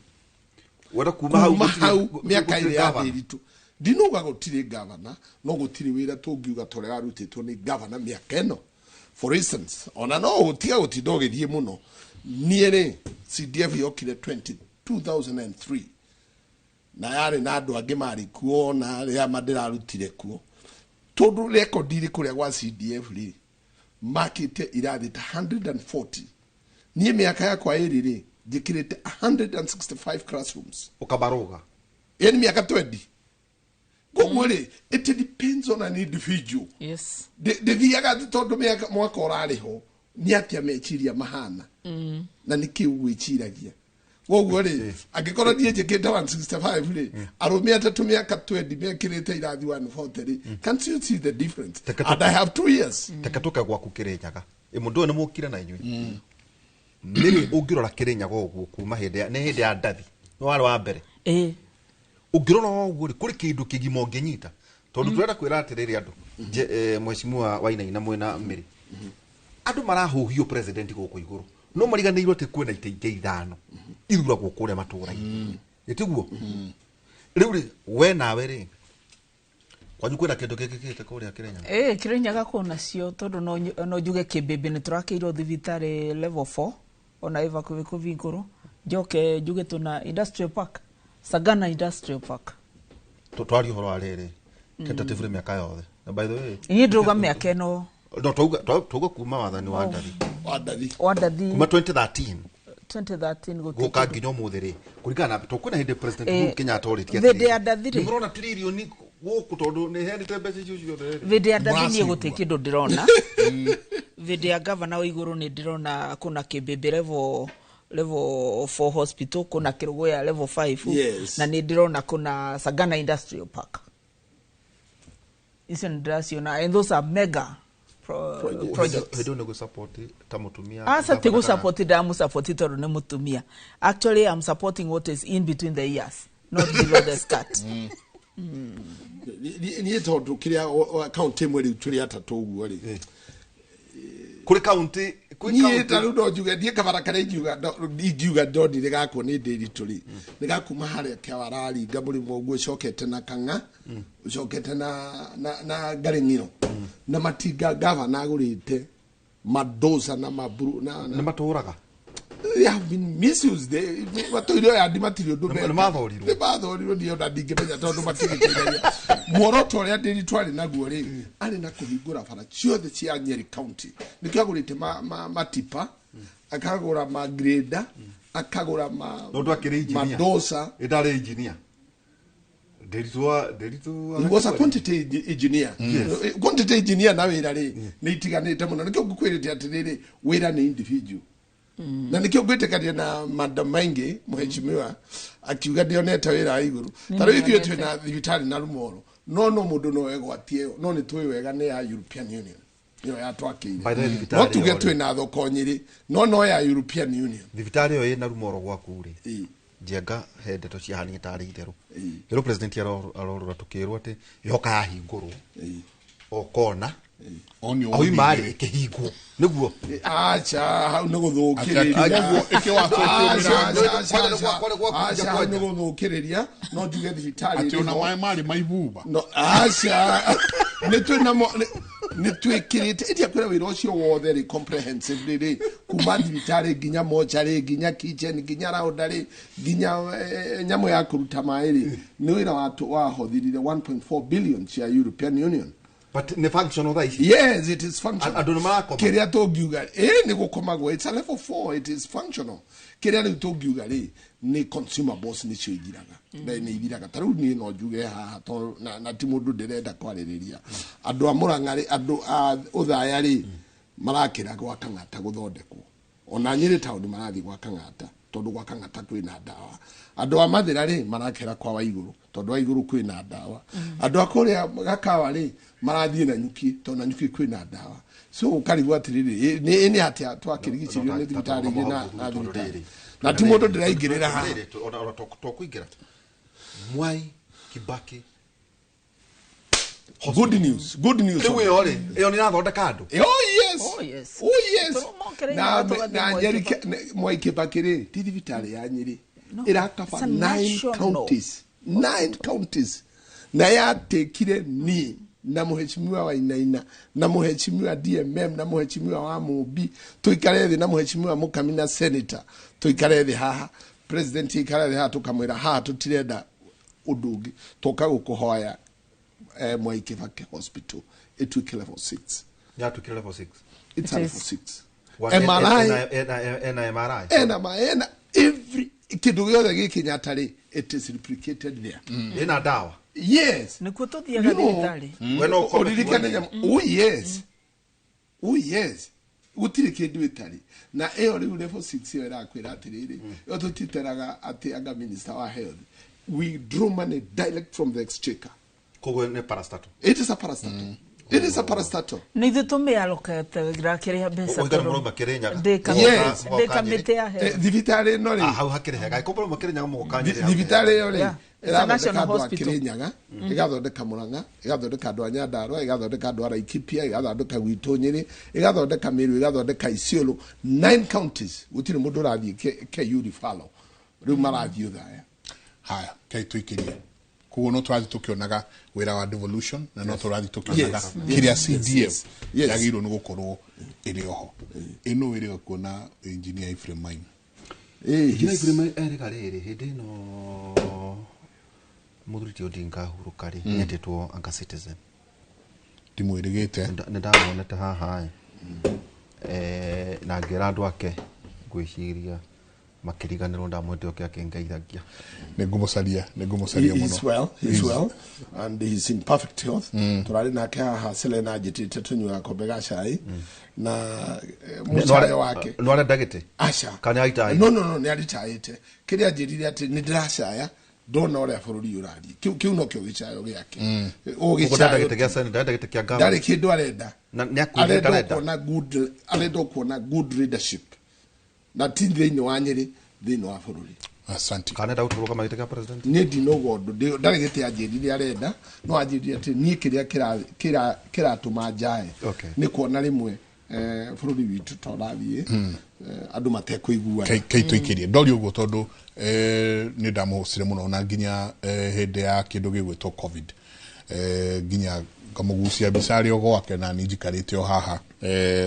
wada kuma hau miaka iri ya Nderitu ndinuga gutire governor no gutire wira tungiuga tore arutitwo ni governor miaka eno for instance ona no utiga gutindogithie muno niere CDF yokire 2003 na yari na andu angi mari kuo na ria madira rutire kuo tondu record iri kuria gwa CDF ri makite irathi 140 nie miaka yakwa iri ri jikirite 165 classrooms ukabaroga yani miaka 20 gomore it depends on an individual. Yes. The viaga tondu miaka mwaka orariho ni atia mechiria mahana na niki ugwechiragia woguo ri angikora die jekete 165 ri arumia tatu miaka 20 mekirite irathi 140 ri can't you see the difference and I have 2 years takatoka gwa kukirenyaga mundu ni mukire na inyui niri ungirora kirenyaga oguo kuma hinde ne hinde ya ndathi no wari wa mbere ungirora oguo ri kuri kindu kigimo ngenyita tondu turenda kwira atiriri andu mheshimiwa Wainaina mwena Miri andu marahuhio president guku iguru no mariganirwo te kwena ite ithano iruragwo kuria matura-ini itiguo riu ri we nawe ri kwanyu kwena kindu kikikite kuria Kirinyaga Kirinyaga kuna cio tondu no njuge Kibebe ni turakiirwo thibitari level 4 ona iva kuvi iguru njoke njuge tuna industrial park Sagana industrial park twari horo arere tentative miaka yothe na by the way ni nduga miaka eno no tuga kuma wathani wa Ndathi kuma 2013 goka nginya muthiri kurigana tukuna hindi president Kenyatta oritie vede ya Ndathi ni murona trilioni guku tondu ni henite mbeca icio ciothe vede ya Ndathi ni guti kindu ndirona vede ya governor wa iguru ni ndirona kuna Kibebe level 4 hospital kuna Kirugoya level 5 na ni ndirona kuna Sagana industrial park and those are mega projects. I don't know support tamutumia asa tego support damu support tondu ne mutumia actually I'm supporting what is in between the ears not below the skirt ni tondu kiria account mweri tuli atatu uguo ri kuri county ni taru do juga die kabara kare juga dodi de gako ni Nderitu ri ni gakuma haria Kiawarari ngaburi moguo cokete na Kang'a cokete na Garing'iro na matiga governor agurite madosa na maburu na maturaga they have been misused watoiro ya dimatirio do be mathorirwo ndio ndingimenya tondu matigiteithia muoroto uria Nderitu ari naguo ri ari na kuhingura bara ciothe cia Nyeri county nikagurite matipa akagura magreda akagura ndo akiri engineer madosa edare engineer He was a quantity engineer. Yes. Quantity engineer na wira ri ni itiganite muno nikyo gukwirite atiriri wira ni individual. Na nikyo gwitekania na Madam Maingi muheshimiwa akiuga ndioneta wira iguru. Taro ikyo twina thibitari na Rumoro. No mundu no egwatie no ni twi wega ni ya European Union. Yo ya twakire. No tuge twina thoko nyiri no ya European Union. Thibitari yo ina Rumoro gwaku ri. Jenga he ndeto cia hani tari itheru ero president arorora tukirwo ati yoka yahingurwo okona oi mari ikihingu niguo acha hau niguthukiria acha niguthukiria no njuge thibitari ati ona wae mari maibuba no acha nitwikirite idia kwira wira ucio wothe ri comprehensively ri kuma thibitari ginya mochari ginya kitchen ginya raudari ginya nyamo ya kuruta mairi ni wira watu wahothirire 1.4 billion cia European Union. But the function of that yes, it is functional. Kiria togiuga ni gukomagwo, it's a level 4, it is functional. Kiria ni togiuga ni consumables ni cio igiraga ni igiraga taru ni no juge ha to na timundu ndirenda kwaririria andu amurangari andu a uthaya ri marakira gwa kangata guthondekwo ona nyiri town marathi gwa kangata tondu gwa kangata kwina dawa andu amathira ri marakira kwa waiguru tondu waiguru kwina dawa andu akuria gakawa ri marathi na nyuki tondu nyuki kwina dawa so ukarigwa atiriri ni hati twakirigichirio ni thibitari na thibitari na timoto ndiraingirira ha ona tokuingira Mwai Kibaki good news ewe ore eyo ni nathondeka andu oh yes na Nyeri Mwai Kibaki ri thibitari ya Nyeri irakaba 9 counties na yatekire ni na muheshimiwa wa Inaina na muheshimiwa DMM na muheshimiwa wa Mubi tuikare thi na muheshimiwa Mukamina senator tuikare thi haha president ikare thi haha tukamwira haha tutirenda udungi toka gukuhoya Mwai Kibaki hospital it level 6 ya to level 6 it's level 6 MRI every kidu yothe gikinyatari it is replicated there ina dawa yes nikuo tuthiaga thibitari weno uririkane yes gutire kindu itari na eyo riu level 6 yo irakwira atiriri yo tutiteraga ati anga minister wa health we draw money direct from the exchequer kogo ne parastato it is a parastato it is a parastato ni thutume alokete grakiria besa toro makirenyaga de kamite ya health thibitari no ri hau hakirenyaga ikopro makirenyaga mukanye thibitari yo ri National Hospital Kirinyaga igathondeka Murang'a igathondeka andu a Nyandarua igathondeka andu a Laikipia igathondeka Gwitu Nyeri igathondeka Meru igathondeka Isiolo 9 counties gutire mundu rathie KU referral riu marathie uthaya haya kai tuikirie kuo no twathi tukionaga wira wa devolution na no twathi tukionaga kiria CDF yagirwo ni gukorwo iri oho ino iri kuona engineer Ephraim Maina engineer Ephraim Maina erega riri hindi no Muthuriti Odinga hurukari nyetetwo anga Citizen ndimwirigite ndamwonete haha na ngira andu ake gwiciria makiriganirwo ndamwete oke akengeithagia ningumucaria muno he's well and he's in perfect health turari nake haha Selena ajitite tunywa kombe ga cai na mucare wake no ara dagite acha kana aita no ni aritaite kiria ajirire ati ni ndiracaya ndona uria bururi urari kiu no kio gicayo giake o gicayo ndagite kia ngamo ndari kindu arenda na nyakwireta arenda kuona good leadership na tindire wa Nyeri thini wa bururi asante kana ndautu kama giteka president ni ndino gondo ndari gite ajirire arenda no ajirire ati ni kiria kira tuma jae ni kuona rimwe bururi witu torathie andu matekuigua kai tuikirie ndori ugo tondu ni ndamucire muno na nginya hinde ya kindu gigwitwo covid nginya kamugucia bisari ogo wake na ninjikarite o haha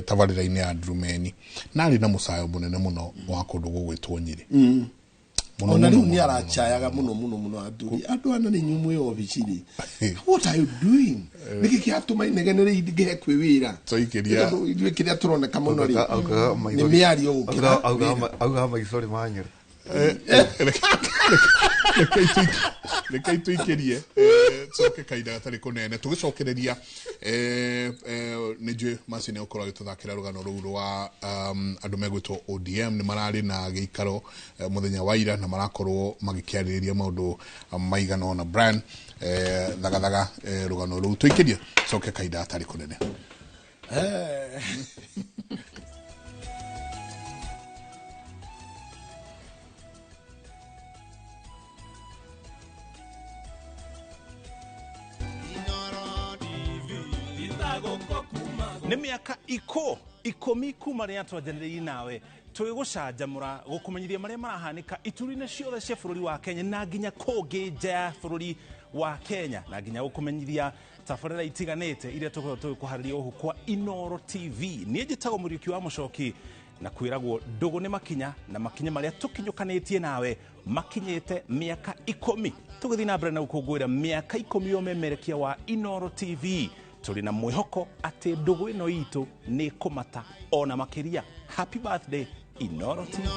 tabarira-ini ya Ndurumeni nari na musayo munene muno wa kundu gugwitwo Nyeri Ona ni arachayaga muno aturi andu ana ni nyumu yo obiciri. What are you doing? Niki kiatuma inegenere idige kwewira. So ikiria itwe kiria turoneka muno ri. Ni miari yo ukira. Auga magisori manyere. Rekei tuikirie tsoke kaida gatari kunene tugicokereria nijwe macini ukora gituthakira rugano ruu rwa andu megwitwo ODM ni marari na giikaro muthenya wa ira na marakorwo magikiaririria maundu maigano na brand thagathaga rugano ruu tuikirie tsoke kaida gatari kunene nä mä aka ikå kuma rä a twanjanä nawe tå gå canjamå gå kå menyithia marä a marahanä ka ituri-inä ciothe cia bå rå ri wa Kenya na nginya kå ngä nja ya bå rå ri wa Kenya na nginya gå kå menyithia tabarä ra itiganä te iria tå korwo tå kå harä ria å hu kwa Inoro TV niä njä tagwo må riå ki wa må coki na kwä ragwo ndå gå nä makinya na makinya marä a tå kinyå kanä tie nawe makinyä te mä aka 10 tå gä thiä na mbere na gå kå ngå ä ra mä aka 10 o memerekia wa Inoro TV tuli na mwihoko ati ndugu ino itu ni kumata ona makiria. Happy birthday Inoro TV.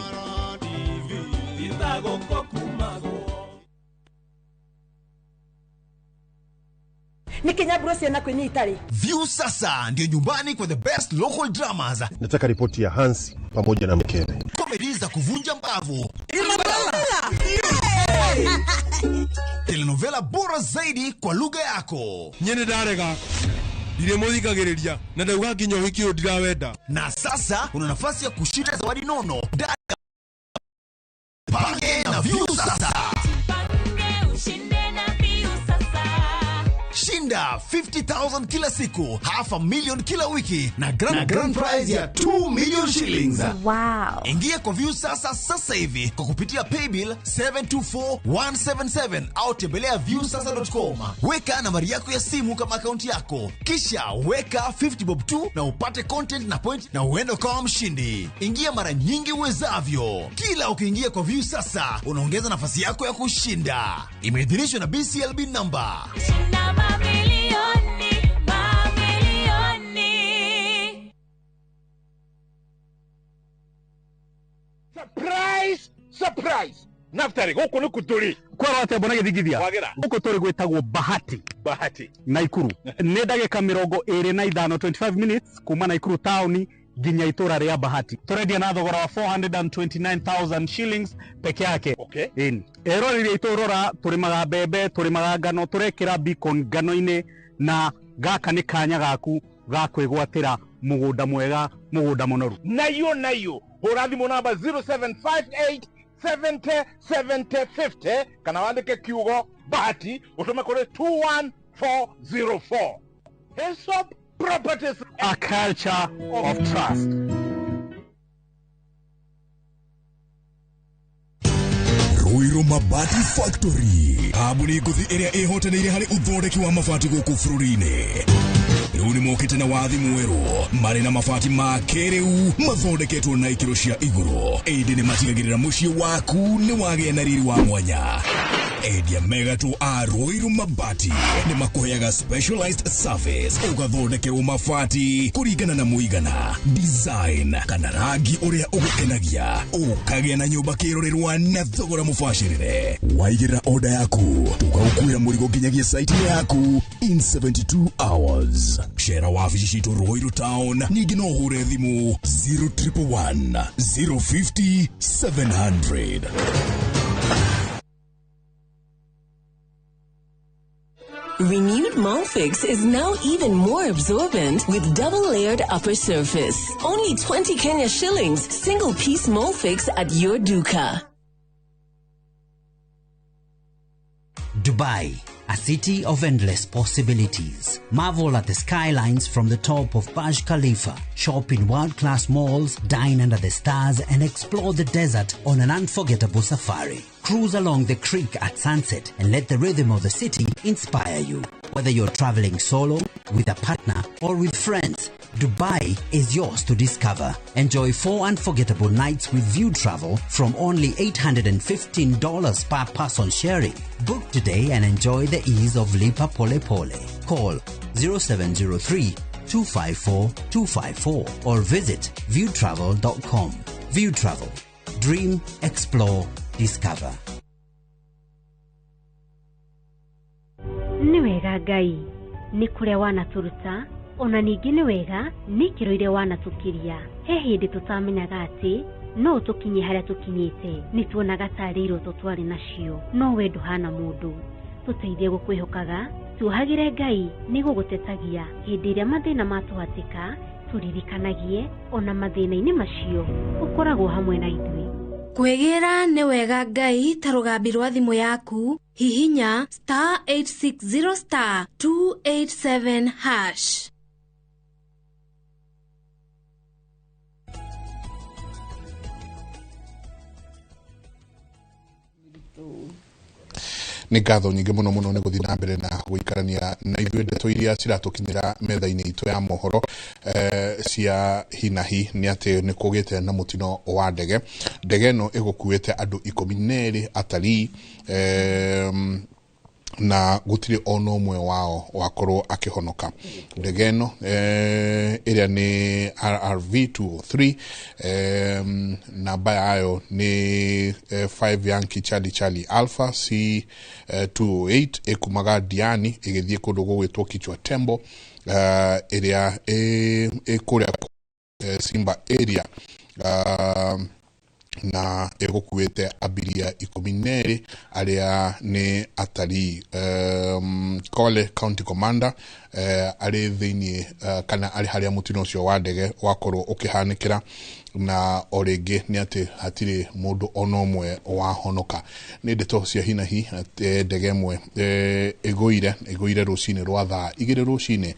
Ni Kenya Bruce na kwenye itali. View sasa ndio nyumbani kwa the best local dramas. Nataka ripoti ya Hansi pamoja na mkewe. Comedy za kuvunja mbavu. Telenovela bora zaidi kwa lugha yako. Nyene darega. Dire muthikagiriria na ndauga nginya hikio ndirawenda. Na sasa una nafasi ya kushinda zawadi nono. Pange na View sasa. Pange ushinde na View sasa. Shinda 50,000 kila siku, $500,000 kila wiki na grand prize ya 2 million shillings. Wow. Ingia kwa View sasa hivi kwa kupitia paybill 724177 au tembelea viewsasa.com. Weka nambari yako ya simu kama akaunti yako, kisha weka 50 bob tu na upate content na point na uende kama mshindi. Ingia mara nyingi uwezavyo. Kila ukiingia kwa View sasa unaongeza nafasi yako ya kushinda. Imeidhinishwa na BCLB number. Shinda mamilioni. Surprise! Naftari guku ni kuturi kwara ate bona githigithia guku turi gwitagwo bahati Naikuru ni ndagika 25 25 minutes kuma Naikuru town ginya itura ria Bahati turendia na thogora wa 429,000 shillings peke yake. Okay. Ero ria iturora turi magabebe turi magangano turekira beacon ngano-ini na gaka ni kanya gaku ga kwigwatira mugunda mwega mugunda munoru nayo hurathimo namba 0758 70 70 50 kana wandike kiugo Bahati utume kuri 21404. Hillsop Properties, a culture of trust. Ruiru Mabati Factory, kambuni nguthi iria ihotanire hari uthondeki wa mabati guku bururi-ini. Riu ni mokite na wathi mweru mari na mabati ma kiriu mathondeketwo na ikiro cia iguru. Indi ni matigagirira mucii waku ni wagia na riri wa mwanya. Endia megatu a Ruiru Mabati ni makuheaga specialized service ugathondekerwo mabati kuringana na muigana, design kana rangi uria ugukenagia, ukagia na nyumba kirorerwa na thogora mubashirire. Waigirira order yaku tugagukuira murigo nginyagia site yaku in 72 hours. Shera wabici citu Ruiru Town ningi no hure thimu 0111 050 700. Renewed Molfix is now even more absorbent with double-layered upper surface. Only 20 Kenya shillings, single-piece Molfix at your duka. Dubai, a city of endless possibilities. Marvel at the skylines from the top of Burj Khalifa. Shop in world-class malls, dine under the stars, and explore the desert on an unforgettable safari. Cruise along the creek at sunset and let the rhythm of the city inspire you. Whether you're traveling solo, with a partner, or with friends, Dubai is yours to discover. Enjoy 4 unforgettable nights with View Travel from only $815 per person sharing. Book today and enjoy the ease of Lipa Pole Pole. Call 0703-254-254 or visit viewtravel.com. View Travel. Dream, explore, discover. Nĩ wega Ngai nĩ kũrĩa wanatũruta ona ningĩ nĩ wega nĩ kĩrũire wanatũkĩria he hĩndĩ tũtamenyaga atĩ no tũkinye harĩa tũkinyĩte nĩ tuonaga tarĩ iroto twarĩ nacio no we ndũhana mũndũ tũteithie gũkwĩhokaga tuohagĩre Ngai nĩ gũgũtetagia hĩndĩ ĩrĩa mathĩna matũhatĩka tũririkanagie ona mathĩna-inĩ macio ũkoragwo hamwe na ithuĩ. Kwegera nĩ wega Ngai ta rũgambi rwa thimũ yaku hihinya *860*287#. nĩ ngatho nyingĩ mũno nĩ gũthiĩ na mbere na gũikarania na ithuĩ ndeto iria ciratũkinyĩra metha-inĩ itũ ya mohoro cia hinahi nĩ atĩ nĩ kũgĩte na mũtino wa ndege ĩno ĩgũkuĩte andũ 12 atarii na gutiri ono umwe wao wakorwo akihonoka. Ndege ĩno ĩrĩa nĩ RRV-203 namba yayo nĩ 5 Yankee Charlie Alpha C208 ikumaga Diani ĩgĩthiĩ kũndũ gũgwĩtwo Kichwa Tembo ĩrĩa ĩkũrĩa Simba area na ĩgũkuĩte abiria 12 arĩa nĩ atarii. Kwale County Commander arĩ thĩinĩ kana arĩ harĩa mũtino ũcio wa ndege wakorwo ũkĩhanĩkĩra na orĩngĩ nĩ atĩ hatirĩ mũndũ ona ũmwe wahonoka. Nĩ ndeto cia hinahi ndege ĩmwe ĩgũire rũcinĩ rwa thaa 2 rũcinĩ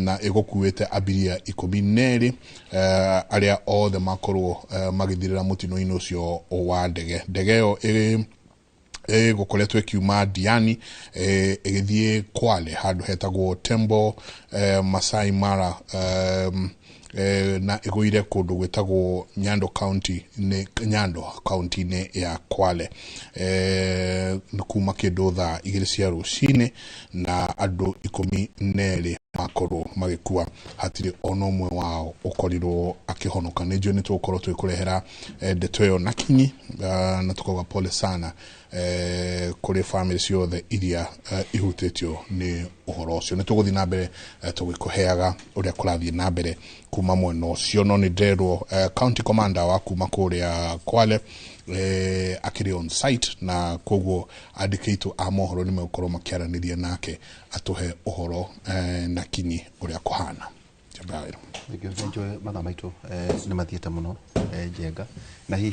na ĩgũkuĩte abiria 12 arĩa othe makorwo magĩthirĩra mũtino-inĩ ũcio wa ndege. Ndege ĩyo gũkoretwo ĩkiuma Diani ĩgĩthiĩ Kwale handũ hetagwo Tembo Masai Mara na ĩgũire kũndũ gwĩtagwo Nyando County-inĩ ya Kwale kuma kĩndũ thaa 2 cia rũcinĩ na andũ 12 makorwo magĩkua, hatirĩ ona ũmwe wao ũkorirwo akĩhonoka. Nĩ njũĩ nĩ tũgũkorwo twĩkũrehera ndeto ĩyo na kinyi na tũkauga pole sana kũrĩ family ciothe iria ihutĩtio nĩ ũhoro ũcio. Nĩ tũgũthiĩ na mbere tũgĩkũheaga ũrĩa kũrathiĩ na mbere kuma mwena ũcio. No nĩ nderwo County Commander wa kuma kũrĩa Kwale akĩrĩ on site na koguo andĩkĩtwo a mohoro nĩ megũkorwo makĩaranĩria nake atũhe ũhoro na kinyi ũrĩa kũhana. Njũĩ mathaa maitũ nĩ mathiĩte mũno njenga na hihi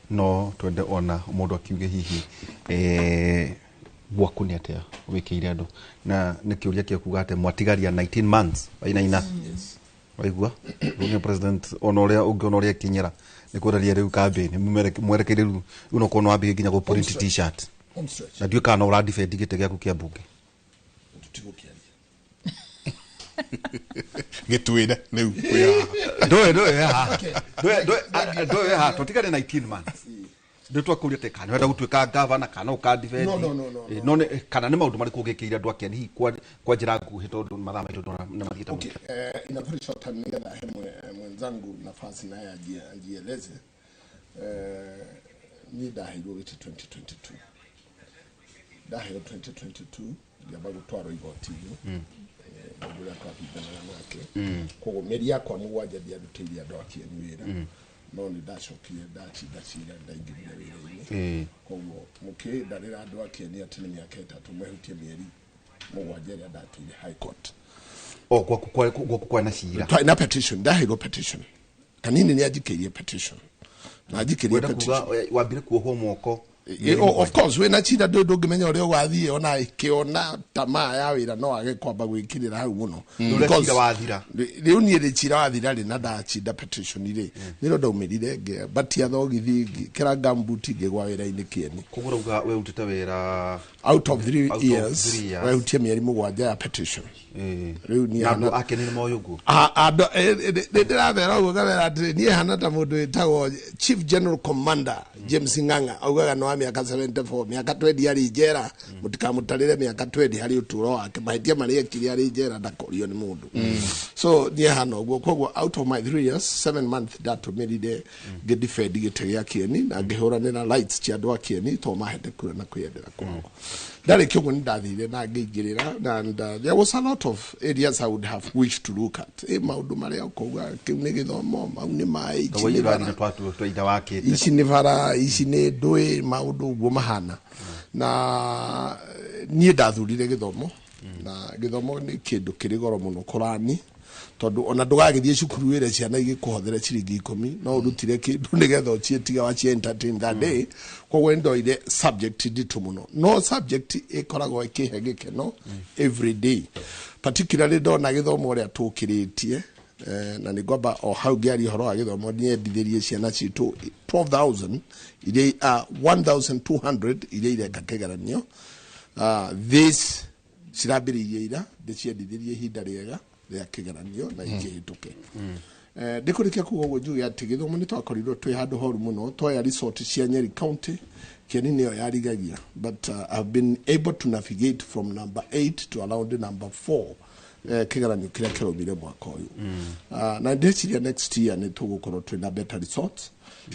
no twende ona mũndũ akiuge hihi gwaku nĩ atĩa wĩkĩire andũ na nĩ kĩũria kĩa kuga atĩ mwatigaria 19 months baina waigua rũnĩ president ona ũrĩa ũngĩona ũrĩa kinyera nĩ kũraria rĩu campaign mwerekeire rĩu no kono wambie nginya go print t-shirt na ndio kana ũra defend gĩtĩ gĩaku kĩa mbunge gĩtwĩre rĩu ndoe ha tũtigane 19 months ndio twakũria te kana wenda gũtuĩka governor kana ũka defend no kana nĩ maũndũ marĩkũ ũgĩkĩire andũ ake hihi kwa njĩra nguhĩ tondũ mathaa maitũ nĩ mathiĩte okay ina very short time nigetha he mwenzangu nafasi naye ajieleze ni ndaheirwo gĩtĩ 2022 ndaheirwo 2022 yaba gũtwarwo igoti-inĩ ndio twabindana nake koguo mĩeri yakwa mũgwanja ndiarutĩire andũ ake wĩra no nĩ ndacokire ndacira ndaingĩrire wĩra-inĩ koguo mũkĩndarĩra andũ ake nĩ atĩ nĩ mĩaka 3 mehutie mĩeri mũgwanja ĩrĩa ndatũire high court kwa na cira na petition ndaheirwo petition kanini nĩ ajikĩirie petition na ajikĩirie petition wambire kuohwo moko Of course we na chida do ngimenya uri gwathie ona ikiona tamaa ya wira no age kwamba gwikirira hau muno because wathira riu ni ri chira wathira ri na da chida petition ri niro ndaumirire nge batia thogithi kira gambuti ngegwa wira ini kieni kuguruga we utita wira out of 3 years we utie mieri mugwanja ya petition riu ni andu akenene moyugu ndirathera ugo kabera ni hana ta mundu etagwo Chief General Commander James Ng'ang'a augaga no miaka 74 miaka 20 ari jera mutikamutarire miaka 20 hari uturo wake mahaitia maria kiri ari jera ndakorio ni mundu so ni hana ugo kogwo out of my 3 years 7 months that meride get defend gitegia kieni na ngihuranira lights cia andu akieni to mahete kura na kuyendera kwao ndari kyogo ndathire na ngingirira and there was a lot of areas I would have wished to look at maundu maria ukauga kiune githomo mau ni mai ici ni vara ici ni ndui maundu guo mahana na nie ndathurire githomo na githomo ni kindu kiri goro muno kurani tondu ona ndugagithie cukuru ire ciana igikuhothera ciringi 10 no urutire kindu nigetha ucie tiga wa ci entertain that day kogwo ndoire subject nditu muno no subject ikoragwo ikihe gikeno every day particularly ndona githomo ria tukiritie na ni gwamba o hau giari horo agithomo ni endithirie ciana citu 12,000 ile 1,200 ile ile kakegaranio this cirambiririe ira ndiciendithirie hinda riega ya kigeranio na ikihituke ndikurikia kugo juu ya tigithomo ni twakorirwo twi handu horu muno twa resort cia Nyeri County kieni niyo yarigagia but I've been able to navigate from number 8 to around number 4 kigeranio kiria kiromire mwaka uyu na ndeciria next year ni tugukorwo twi na better resorts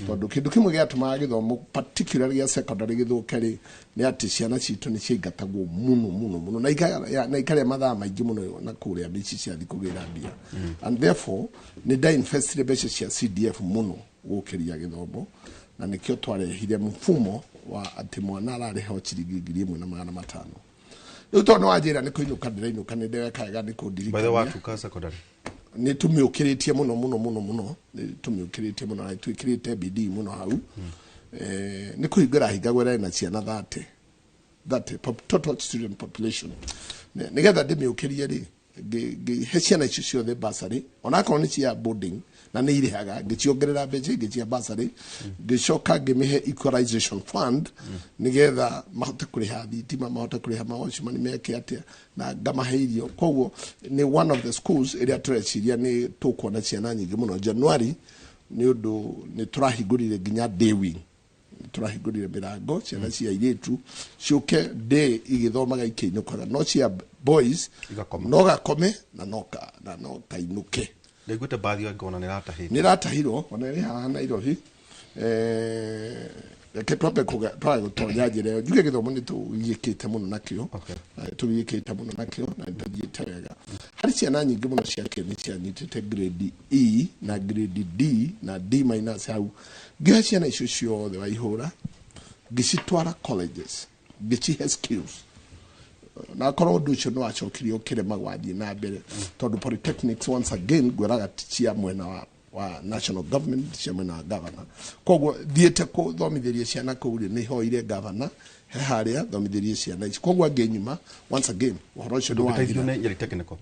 tondu kindu kimwe giatuma githomo particularly ya secondary githukari ni ati ciana citu ni ciingatagwo muno na ikare mathaa maingi muno na kuria bici cia thikugira mbia and therefore ni da invested beca cia CDF muno gukiria githomo na nikio twarehire mfumo wa ati mwana arariho ciringi 1,500 riu tono wajira ni kuinuka ndirinuka ni ndewekaga ni kundirika by the way tuka secondary ni tumiukiritie muno ni tumiukiritie muno na twikirite bidii muno hau ni kuhingura hingagwera na ciana 30 total student population nigetha ndimiukirie ri he ciana icio ciothe basari onako ni cia boarding na ni irihaga ngiciongerera mbeca ngicia basari ngicoka ngimihe equalization fund nigetha mahote kuriha thitima mahote kuriha maoshima ni meke atia na ngamaheirio kogwo ni one of the schools area tureciria ni tukuona ciana nyingi muno January ni undu ni turahingurire nginya day wing turahingurire mirango ciana cia iritu ciuke day igithomaga ikiinukaga no cia boys no gakome na no kainuke ndiguite baadhi ya ngona niratahirwo ona ri haha na irohi reke twambe gutonya njira njuge githomo ni tugikite muno nakio tugikite muno nakio na ndagite wega hari ciana nyingi muno cia keni cia nyitite grade E na grade D na D minus hau ngiha ciana icio ciothe waihura ngicitwara colleges ngichihe skills na korwo nducio no acokirio kirema gwathie na mbere tondu polytechnics once again gweraga cia mwena wa national government cia mwena wa governor kogwo thiete ku thomithirie ciana kuuri ni hoire governor he haria thomithirie ciana ici kogwo angenyuma once again uhoro ucio ni wa Nyeri technical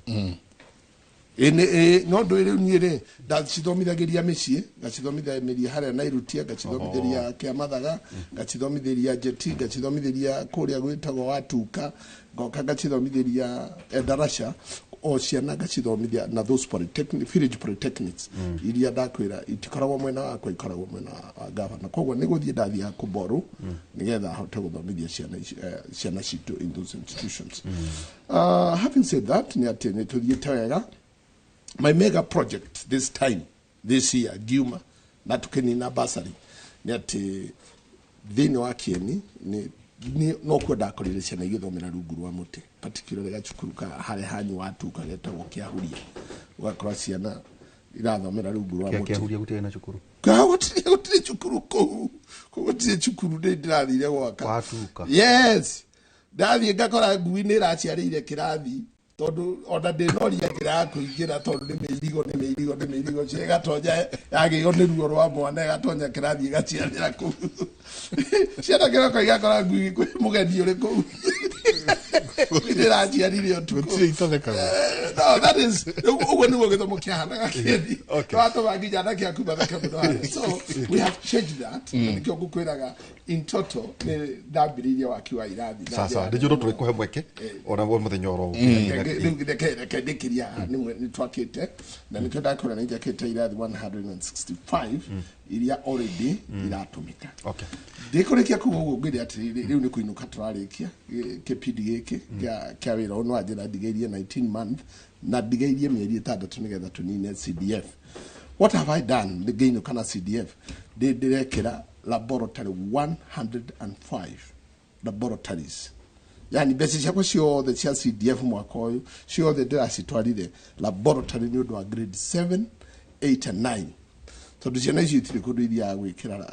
no ndwire nyire ndacithomithagiria micii ngacithomithagiria haria Nairutia ngacithomithagia kia mathaga ngacithomithagia Jeti ngacithomithagia kuria gwitagwo Watuka ngoka ngacithomithagia Endarasha o ciana ngacithomithia na those polytechnic village polytechnics iria ndakwira itikoragwo mwena wakwa ikoragwo mwena wa governor kogwo ni guthie ndathia kuboru nigetha hote guthomithia ciana citu in those institutions having said that ni ati ni tuthiete wega my mega project this year Giuma na tukinina basari ni ati thini wa kieni ni no kwenda korire ciana igithomera rungu rwa muti particularly gacukuruka hare hanyu watu kagetagwo kiahuria ugakora ciana irathomera rungu rwa muti kiahuria gutire na cukuru gutire cukuru ko gutire cukuru ndirathire gwaka watuka yes ndathie ngakora ngui ni iraciarĩire kirathi tondu ona de no ria ngira kuingira tondu ni meirigo chega tonya yagiyo ni ruo rwa mwana gatonya kirathi gaciarira ku ciana kira ko igakora ngui kwi mugeni uri ku ndira ciarire otu no that is ugo ni wogetho mukiana gakedi wato baginya na kia kuba muno so we have changed that nikyo gukwiraga in total ni ndambiriria wakiwa irathi sasa ndijo turi mweke ona wo muthenya oro ndikiria ni twakite na nikyo ndakora ni jakete irathi 165 iria already iratumika okay ndikurikia kugugu ngire atiriri riu ni kuinuka turarikia kipindi giki kia wira ono ajira ndigeirie 19 month na ndigeirie mieri 6 nigetha tunine CDF. What have I done? The gain kana CDF ndirekira laboratory 105 laboratories. Yani besi chako sio the chia CDF mwaka uyu sio the dirasitwarire laboratory ni undu wa grade 7 8 and 9. So the generation itiri kudu iria gwikira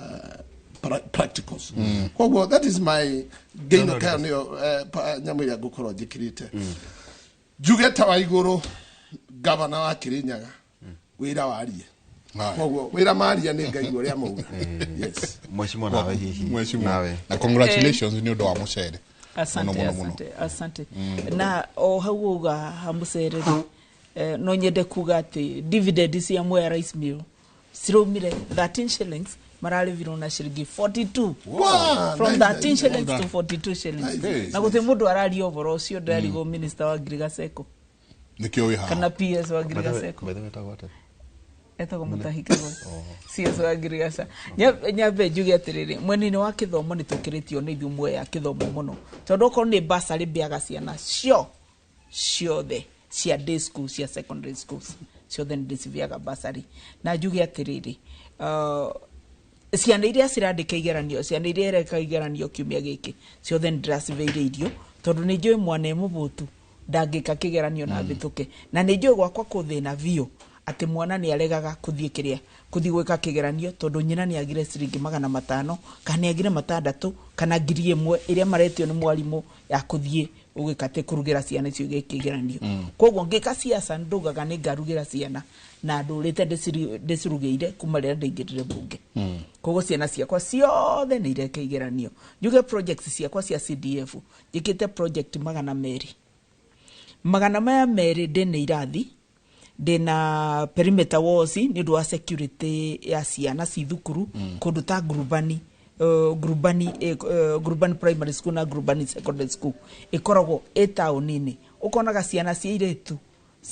practicals. Kwa that is my gain kana nyamuya gukoro jikirite. Jugeta wa iguru governor wa Kirinyaga wira warie. Kwa wira maria ni ngai uria mauga. Yes. Mheshimiwa nawe hihi. Mheshimiwa. Na congratulations ni undu wa mucere. Asante. Na o hauga hamucere no nyende kuga ati dividend cia mwe rice meal cirumire 13 shillings marali virona shilingi 42 from 13 shillings to 42 shillings na guthi mundu arari ovoro ucio ndari go minister wa Grigaseko nikio wiha kana PS wa Grigaseko etagwo Mutahika go CS wa Grigasa nyabe njuge atiriri mwenini wa kithomo ni tukiritio ni thumwe ya kithomo muno tondu ko ni basari biaga ciana ciothe cia day school cia secondary schools ciothe ni disiviaga basari na njuge atiriri ciana iria cirandika igeranio ciana iria reka igeranio kiumia giki ciothe ni ndiraciveire irio tondu ni njui mwana mubutu ndangika kigeranio na bituke na ni njui gwakwa kuthina vio ati mwana ni aregaga kuthii gwika kigeranio tondu nyina ni agire ciringi 500 kana agire 600 kana 1000 iria maretio ni mwarimu ya kuthii ugikate kurugira ciana icio gikigeranio koguo ngika ciaca ndugaga ni ngarugira ciana na ndurite ndicirugeire kuma rira ndingirire bunge koguo ciana ciakwa ciothe ni ireke igeranio njuge projects ciakwa cia CDF njikite project 200 maya meri ndine irathi ndina perimeter walls ni ndu wa security ya ciana ci thukuru kundu ta Grubani primary school na Grubani secondary school ikoragwo etaunini ukonaga ciana cia iretu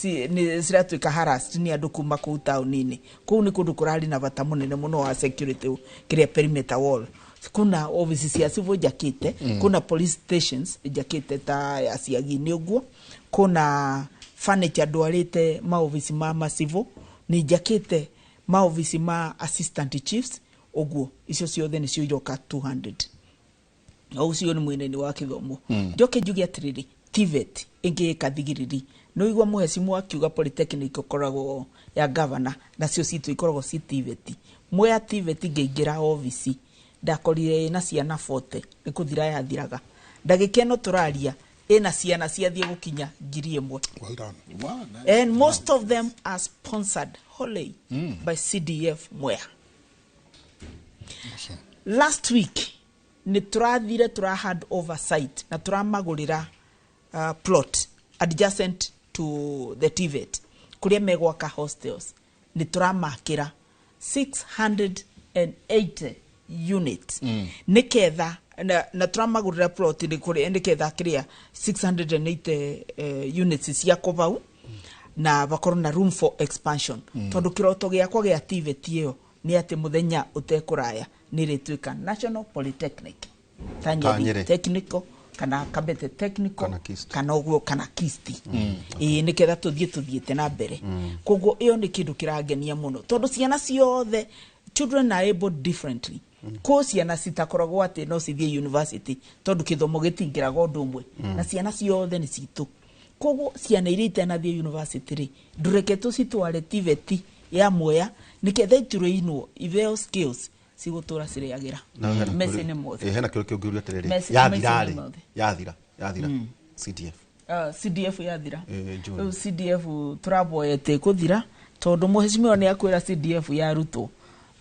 ni ciratuika harassed ni andu kuma ku taunini kuu ni kundu kurari na bata munene muno wa security kiria perimeter wall kuna offices cia civil jakite kuna police stations jakite ta ya ciagini uguo kuna furniture dwarite maofisi ma civil ni jakite maofisi ma assistant chiefs oguo icio ciothe ni cio iroka 200 au cio ni mwineni wa kithomo njoke njuge atiriri TVET ingi kathigiriri no igwa muhecimu akiuga polytechnic ikoragwo ya governor na cio citu ikoragwo ci TVET mwe ya TVET ngeingira office ndakorire na ciana 40 nikuthira yathiraga ndagikeno turaria ena ciana ciathie gukinya 1000 well done and most of them are sponsored wholly by CDF Mwea. Last week ni turathire had oversight na turamagurira plot adjacent to the TVET kuria megwaka hostels ni turamakira 680 units niketha na turamagurira plot ni kuria niketha kiria 680 units cia kovau na bakorwo na room for expansion tondu kiroto giakwa gia TVET iyo ni ati muthenya utekuraya ni ritwika National Polytechnic Tanyeri Technical kana Kabete Technical kana uguo kana Kisti niketha tuthiete na mbere koguo iyo ni kindu kiragenia muno tondu ciana ciothe children are able differently ko ciana citakoragwo ati no cithie university tondu kithomo gitingiraga undu umwe na ciana ciothe ni citu koguo ciana irite na thie university ri ndureke tucitware TVET ya Mwea niketha itureino iveo skills cigutura cireagira message ni mothe hena kiro kio ngiuria terere yathira CDF CDF yathira CDF turaboyete kuthira tondu muheshimiwa ni akwira CDF yarutwo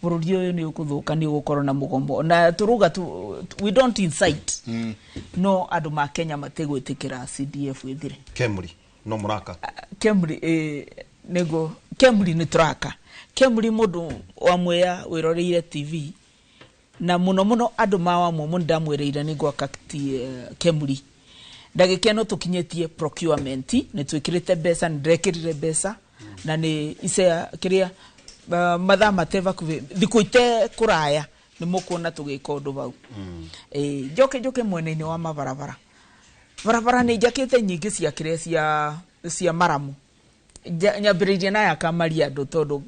bururi uyu ni ukuthuka ni gukorwo na mugomo na turuga we don't incite no andu ma Kenya mategwitikira CDF ithire Kemri no muraka Kemri nego Kemri ni turaka Kemri mundu wa mweya wiroreire TV na muno andu mawa mu ndamwereire ni gwakati Kemri ndagikeno tukinyetie procurement ni twikirite besa ndrekirire besa na ni ise kiria mathaa mateva thikuite kuraya ni mukuona tugika undu bau joke mwene-ini wa mabarabara ni jakite nyingi cia kiria cia maramu nyambiririe na yakamaria andu tondu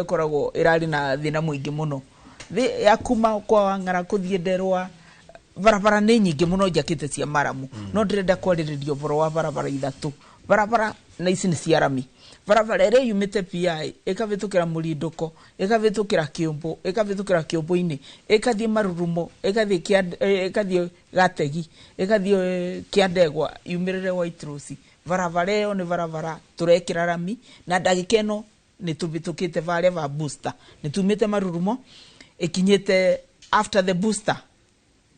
ikoragwo irari na thina muingi muno yakuma kwa Wang'ara kuthie Nderwa barabara ni nyingi muno jakite cia maramu no ndirenda kwariririo boro wa barabara ithatu barabara na ici ni cia rami barabara ire yumite PI ikavitukira Murinduko ikavitukira Kiumbu ikavitukira Kiumbu-ini ikathie Marurumo ikathie Gategi ikathie Kiandegwa yumirire White Rose barabara iyo ni barabara turekira rami na ndagikeno ni tuvitukite varia va booster ni tumite Marurumo ikinyite after the booster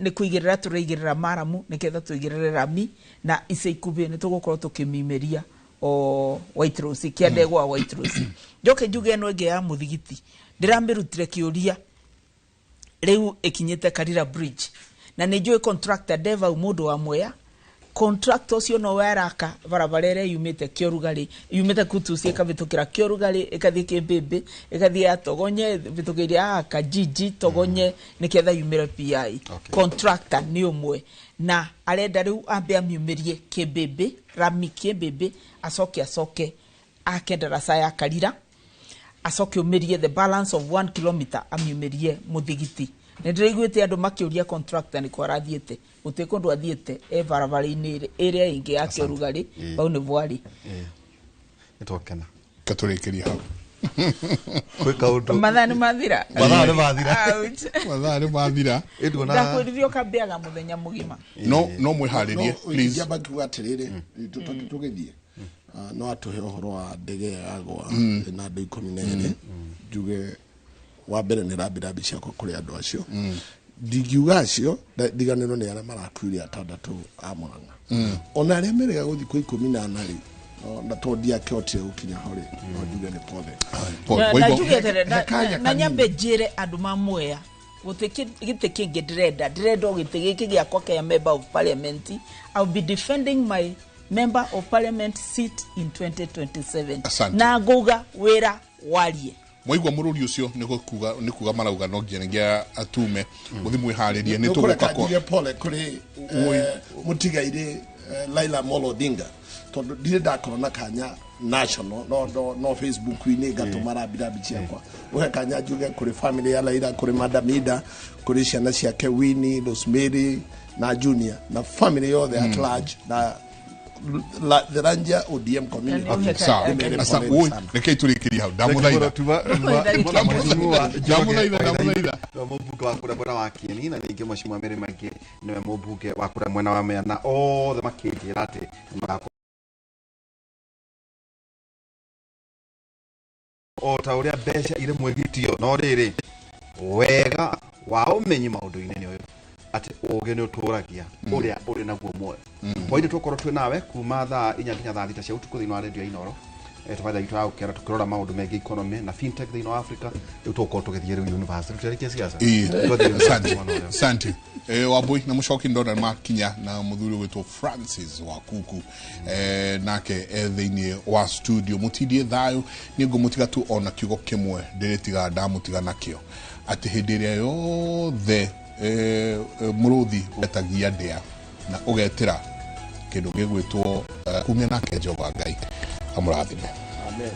ni kuigirira tureigirira maramu niketha tuigirire rami na ice ikubi ni tugukorwo tukimimeria o White Rose Kiandegwa White Rose joke njuge no nge ya muthigiti ndiramberutire kiuria riu ikinyite Karira Bridge na ni njui contractor Deva Umudu wa Mwea contractor cio no weraka barabara ire yumite Kiorugari yumite Kutusi ikavitukira Kiorugari ikathie Kimbimbi ikathie Togonye vitukiria Kajiji Togonye niketha yumire PI contractor ni umwe na arenda riu ambe amiumirie Kimbimbi rami Kimbimbi asoke akendarasa ya Karira asoke umirie the balance of 1 kilometer amiumirie muthigiti ndiriguite andu makiuria contractor ni kwarathiete utikundu athiete barabara-ini area ingi ya Kiorugari bau ni bwari itokena katurikiria hau kwika undu mathani mathira ndakwiririo kambiaga muthenya mugima no mwiharirie please jaba kuatirire tugithie no atuhe uhoro wa ndege yagwa na andu 12 njuge wa mbere ni rabi ciakwa kuri andu acio ndigiuga acio ndiganiro ni ara marakuire atandatu a Murang'a ona aria merega guthi ku 18 ri na tondia kiotire gukinya hori no njuge ni pole na nyambe njire andu ma Mwea gite kingi ndirenda gite giki giakwa kia member of parliament I'll be defending my member of parliament seat in 2027 na nguga wira warie mwaigwa mururi ucio ni kuga marauga no ngia atume muthi mwiharirie ni tuguka ko pole kuri mutigaire Laila Molo Odinga tondu ndirenda korona kanya national no Facebook ini gatumara birabi ciakwa uhe kanya njuge kuri family ya Laila kuri Madam Ida kuri ciana ciake Winnie Rosemary na Junior na family yothe at large na the Ranja ODM community. Asa oi rekei turikiria hau ndamuthaitha mubuke wa kura bora wa Kieni na ningi mheshimiwa Mary Maingi niwe mubuke wa kura mwena wa Mea na othe makinjira ati o ta uria mbeca ire mwegitio no riri wega wa umenyi maundu-ini ni uyu ati uge ni uturagia uria uri naguo moyo kwa indi tukorwo twi nawe kuma thaa 4 nginya thaa 6 cia utuku thini wa radio Inoro tufadha itwa ukera tukirora maundu megi economy na fintech thini wa Africa tukorwo tugithie riu university turekia siasa asante wabui na mushoki ndona makinya na muthuri witwo Francis Wakuku nake thini wa studio mutidie thayo ni ngumutiga tu ona kiugo kimwe ndiritiga ndamutiga nakio ati hindiria yothe muruthi etagia ndia na ugetira kindu gigwitwo kumia nake Jehova Ngai amurathime amen.